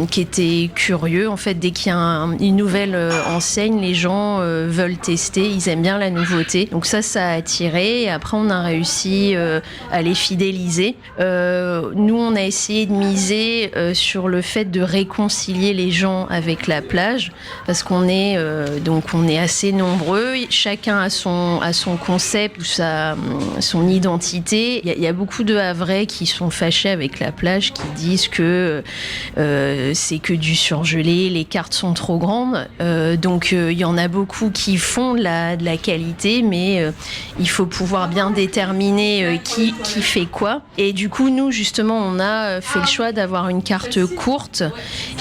S21: qui étaient curieux. En fait, dès qu'il y a une nouvelle enseigne, les gens veulent tester, ils aiment bien la nouveauté. Donc ça a attiré. Et après, on a réussi à les fidéliser. Nous, on a essayé de miser sur le fait de réconcilier les gens avec la plage, parce qu'on est assez nombreux. Chacun a son concept ou son identité. Il y a beaucoup de Havrais qui sont fâchés avec la plage, qui disent que c'est que du surgelé, les cartes sont trop grandes. Donc il y en a beaucoup qui font de la qualité, mais il faut pouvoir bien déterminer qui fait quoi. Et du coup, nous, justement, on a fait le choix d'avoir une carte courte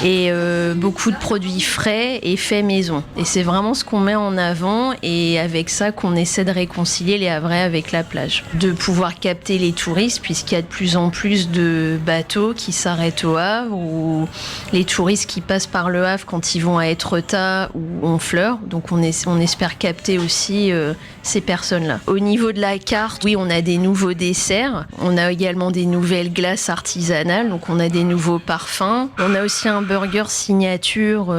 S21: et beaucoup de produits frais et faits maison. Et c'est vraiment ce qu'on met en avant, et avec ça qu'on essaie de réconcilier les Havrais avec la plage. De pouvoir capter les touristes, puisqu'il y a de plus en plus de bateaux qui s'arrêtent au Havre, ou les touristes qui passent par le Havre quand ils vont à Étretat ou Honfleur. Donc on espère capter aussi ces personnes-là. Au niveau de la carte, oui, on a des nouveaux desserts. On a également des nouvelles glaces artisanales, donc on a des nouveaux parfums. On a aussi un burger signature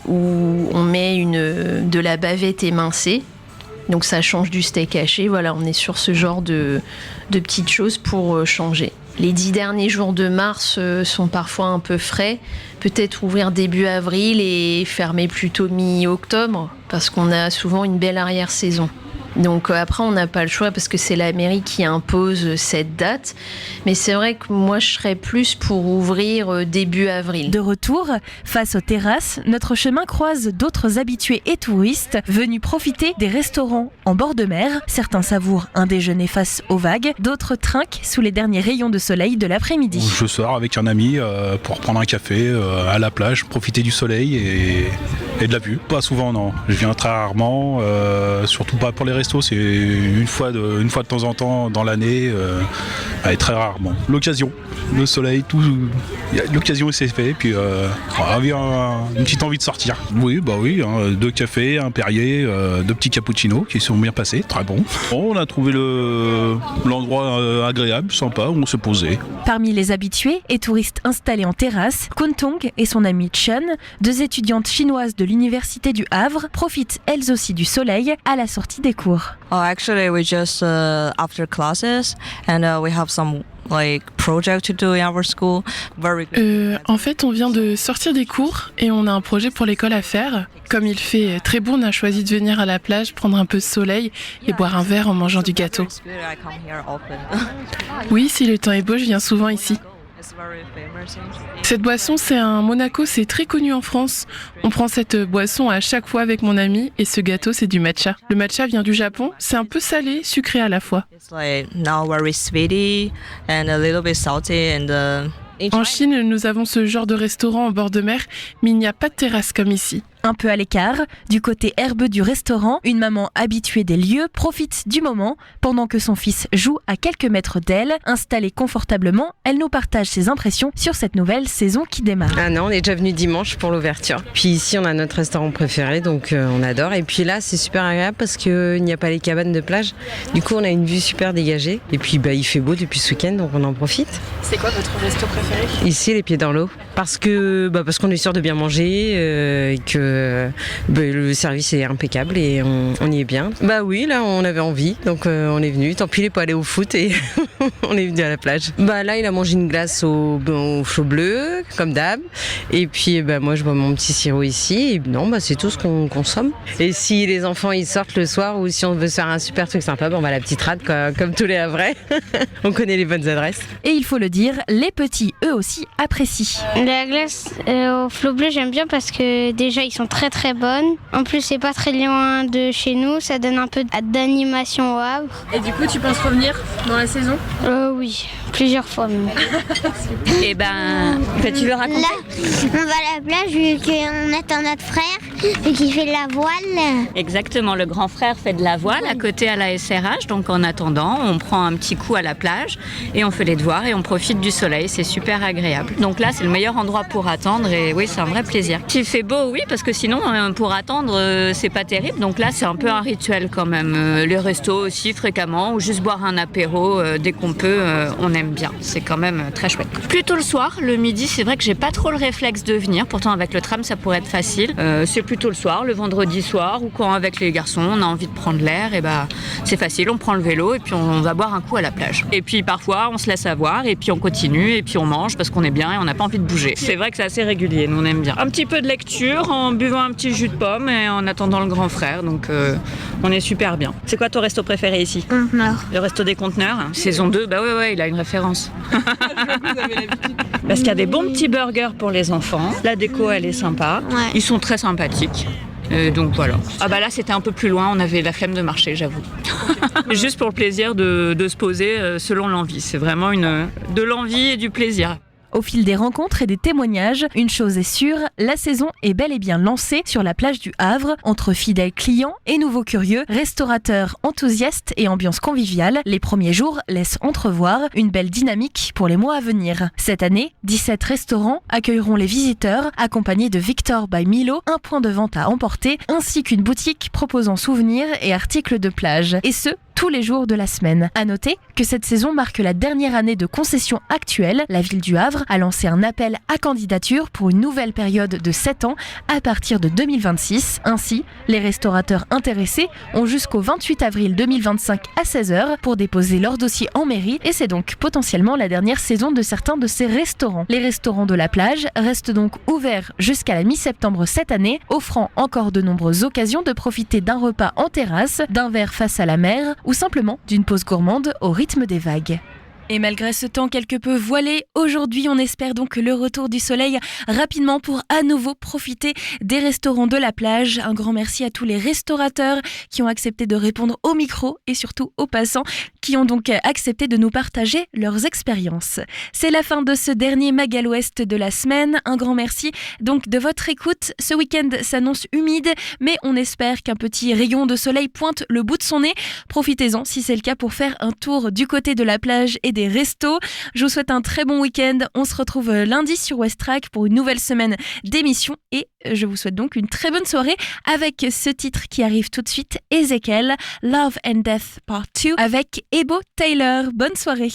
S21: où on met de la bavette émincée. Donc ça change du steak haché. Voilà, on est sur ce genre de petites choses pour changer. Les 10 derniers jours de mars sont parfois un peu frais. Peut-être ouvrir début avril et fermer plutôt mi-octobre, parce qu'on a souvent une belle arrière-saison. Donc après, on n'a pas le choix parce que c'est la mairie qui impose cette date. Mais c'est vrai que moi, je serais plus pour ouvrir début avril.
S2: De retour, face aux terrasses, notre chemin croise d'autres habitués et touristes venus profiter des restaurants en bord de mer. Certains savourent un déjeuner face aux vagues, d'autres trinquent sous les derniers rayons de soleil de l'après-midi.
S22: Je sors avec un ami pour prendre un café à la plage, profiter du soleil et de la vue. Pas souvent, non. Je viens très rarement, surtout pas pour les restos. C'est une fois de temps en temps dans l'année, et très rarement. L'occasion, le soleil, tout. L'occasion s'est fait, puis on avait une petite envie de sortir. Oui, 2 cafés, un Perrier, 2 petits cappuccinos qui sont bien passés, très bons. On a trouvé l'endroit agréable, sympa, où on se posait.
S2: Parmi les habitués et touristes installés en terrasse, Kuntong et son amie Chen, 2 étudiantes chinoises de l'université du Havre, profitent elles aussi du soleil à la sortie des cours. cours?
S1: Actually, we just after classes, and we have some project to do in our school.
S3: En fait, on vient de sortir des cours et on a un projet pour l'école à faire. Comme il fait très beau, on a choisi de venir à la plage, prendre un peu de soleil et boire un verre en mangeant du gâteau. Oui, si le temps est beau, je viens souvent ici. Cette boisson, c'est un Monaco, c'est très connu en France. On prend cette boisson à chaque fois avec mon ami et ce gâteau, c'est du matcha. Le matcha vient du Japon, c'est un peu salé, sucré à la fois. En Chine, nous avons ce genre de restaurant en bord de mer, mais il n'y a pas de terrasse comme ici.
S2: Un peu à l'écart, du côté herbeux du restaurant, une maman habituée des lieux profite du moment pendant que son fils joue à quelques mètres d'elle. Installée confortablement, elle nous partage ses impressions sur cette nouvelle saison qui démarre.
S23: Ah non, on est déjà venu dimanche pour l'ouverture. Puis ici, on a notre restaurant préféré, donc on adore. Et puis là, c'est super agréable parce qu'il n'y a pas les cabanes de plage. Du coup, on a une vue super dégagée. Et puis, il fait beau depuis ce week-end, donc on en profite.
S10: C'est quoi votre resto préféré?
S23: Ici, les pieds dans l'eau. Parce qu'on est sûr de bien manger et que le service est impeccable et on y est bien. Oui, là on avait envie, donc on est venu. Tant pis, il n'est pas allé au foot et on est venu à la plage. Là, il a mangé une glace au chaud bleu, comme d'hab. Et puis moi, je bois mon petit sirop ici. Et c'est tout ce qu'on consomme. Et si les enfants ils sortent le soir ou si on veut se faire un super truc sympa, on va à la petite rade comme tous les Havrais. On connaît les bonnes adresses.
S2: Et il faut le dire, les petits eux aussi apprécient.
S24: La glace au flot bleu, j'aime bien parce que déjà ils sont très très bonnes. En plus, c'est pas très loin de chez nous, ça donne un peu d'animation au Havre.
S10: Et du coup, tu penses revenir dans la saison?
S24: Oui, plusieurs fois même.
S25: Et tu veux raconter?
S24: Là, on va à la plage vu qu'on attend notre frère et qui fait de la voile.
S25: Exactement, le grand frère fait de la voile à côté à la SRH, donc en attendant, on prend un petit coup à la plage et on fait les devoirs et on profite du soleil, c'est super agréable. Donc là, c'est le meilleur endroit pour attendre et oui, c'est un vrai plaisir. S'il fait beau, oui, parce que sinon, pour attendre, c'est pas terrible. Donc là, c'est un peu un rituel quand même. Les restos aussi fréquemment, ou juste boire un apéro dès qu'on peut, on aime bien. C'est quand même très chouette. Plutôt le soir, le midi, c'est vrai que j'ai pas trop le réflexe de venir. Pourtant, avec le tram, ça pourrait être facile. C'est plutôt le soir, le vendredi soir, ou quand avec les garçons, on a envie de prendre l'air, et c'est facile. On prend le vélo et puis on va boire un coup à la plage. Et puis parfois, on se laisse avoir et puis on continue et puis on mange parce qu'on est bien et on n'a pas envie de bouger. C'est vrai que c'est assez régulier. Nous, on aime bien. Un petit peu de lecture en buvant un petit jus de pomme et en attendant le grand frère, donc on est super bien. C'est quoi ton resto préféré ici? Le resto des conteneurs, saison 2, ouais, il a une référence. Parce qu'il y a des bons petits burgers pour les enfants, la déco elle est sympa, ils sont très sympathiques. Donc voilà. Là c'était un peu plus loin, on avait la flemme de marcher, j'avoue. Juste pour le plaisir de se poser selon l'envie, c'est vraiment de l'envie et du plaisir.
S2: Au fil des rencontres et des témoignages, une chose est sûre, la saison est bel et bien lancée sur la plage du Havre, entre fidèles clients et nouveaux curieux, restaurateurs enthousiastes et ambiance conviviale. Les premiers jours laissent entrevoir une belle dynamique pour les mois à venir. Cette année, 17 restaurants accueilleront les visiteurs, accompagnés de Victor by Milo, un point de vente à emporter, ainsi qu'une boutique proposant souvenirs et articles de plage. Et ce, tous les jours de la semaine. À noter que cette saison marque la dernière année de concession actuelle. La ville du Havre a lancé un appel à candidature pour une nouvelle période de 7 ans à partir de 2026. Ainsi, les restaurateurs intéressés ont jusqu'au 28 avril 2025 à 16h pour déposer leur dossier en mairie et c'est donc potentiellement la dernière saison de certains de ces restaurants. Les restaurants de la plage restent donc ouverts jusqu'à la mi-septembre cette année, offrant encore de nombreuses occasions de profiter d'un repas en terrasse, d'un verre face à la mer ou simplement d'une pause gourmande au rythme des vagues. Et malgré ce temps quelque peu voilé, aujourd'hui on espère donc le retour du soleil rapidement pour à nouveau profiter des restaurants de la plage. Un grand merci à tous les restaurateurs qui ont accepté de répondre au micro et surtout aux passants qui ont donc accepté de nous partager leurs expériences. C'est la fin de ce dernier Mag à l'Ouest de la semaine. Un grand merci donc de votre écoute. Ce week-end s'annonce humide, mais on espère qu'un petit rayon de soleil pointe le bout de son nez. Profitez-en si c'est le cas pour faire un tour du côté de la plage et des restos. Je vous souhaite un très bon week-end. On se retrouve lundi sur Westrack pour une nouvelle semaine d'émission et je vous souhaite donc une très bonne soirée avec ce titre qui arrive tout de suite, Ezekiel, Love and Death Part 2 avec Ebo Taylor. Bonne soirée.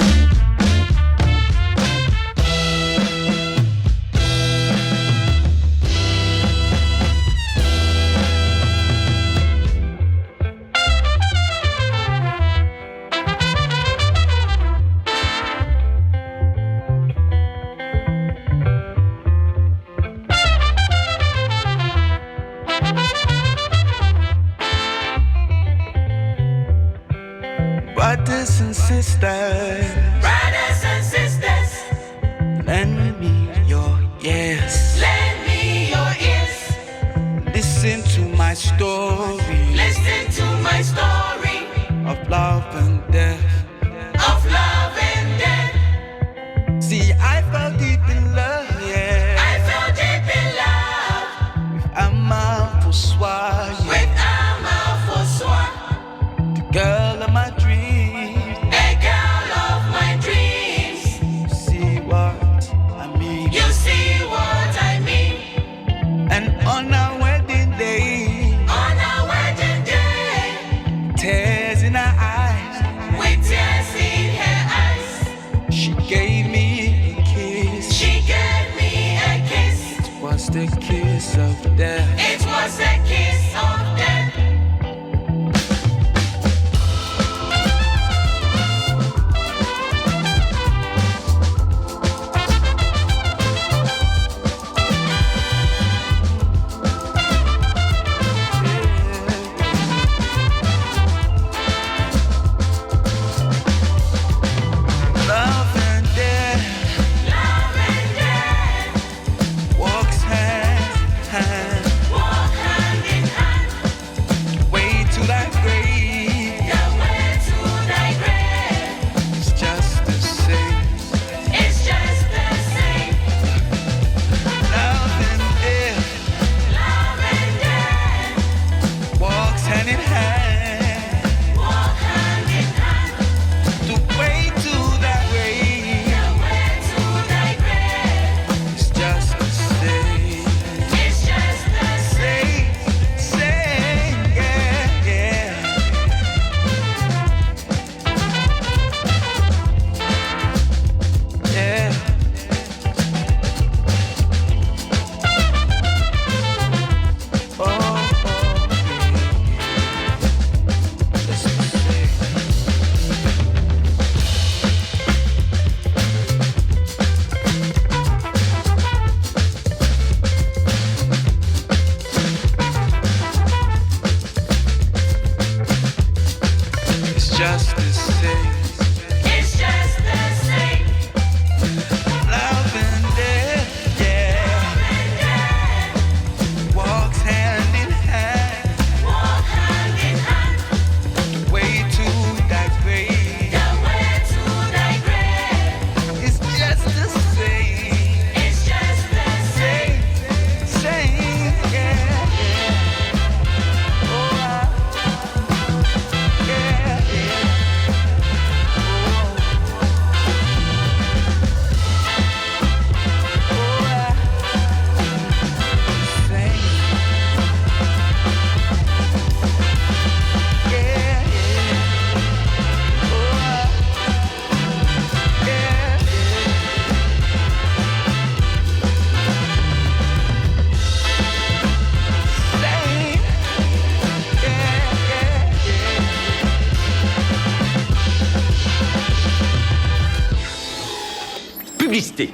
S4: Brothers and sisters, lend me your ears.
S5: Lend me your ears.
S4: Listen to my story.
S5: Listen to my story
S4: Of love and death.
S5: of love and death.
S4: See, I fell deep in love, yeah.
S5: I fell deep in love
S4: Ama Fossoa, yeah.
S5: with Ama Fossoa,
S4: The girl of my dreams.
S5: the girl of my dreams.
S4: See what I mean?
S5: You see what I mean?
S4: And on our wedding day,
S5: On our wedding day,
S4: tears in her eyes,
S5: with tears in her eyes,
S4: she gave me a kiss.
S5: she gave me a kiss.
S4: It was the kiss of death.
S5: It was a kiss of death.
S4: Love and death
S5: Love and death
S4: walks hand in hand.
S5: walk hand in hand.
S4: Way to that grave,
S5: The way to thy grave
S4: it's just the same.
S5: is just the same.
S4: Love and death
S5: Love and death
S4: walks hand in hand.
S5: walk hand in hand.
S4: The way to that grave,
S5: The way to thy grave
S4: it's just the same.
S5: is just the same.
S4: Same, yeah, yeah. Yeah. Oh, it's the same. It's just the same.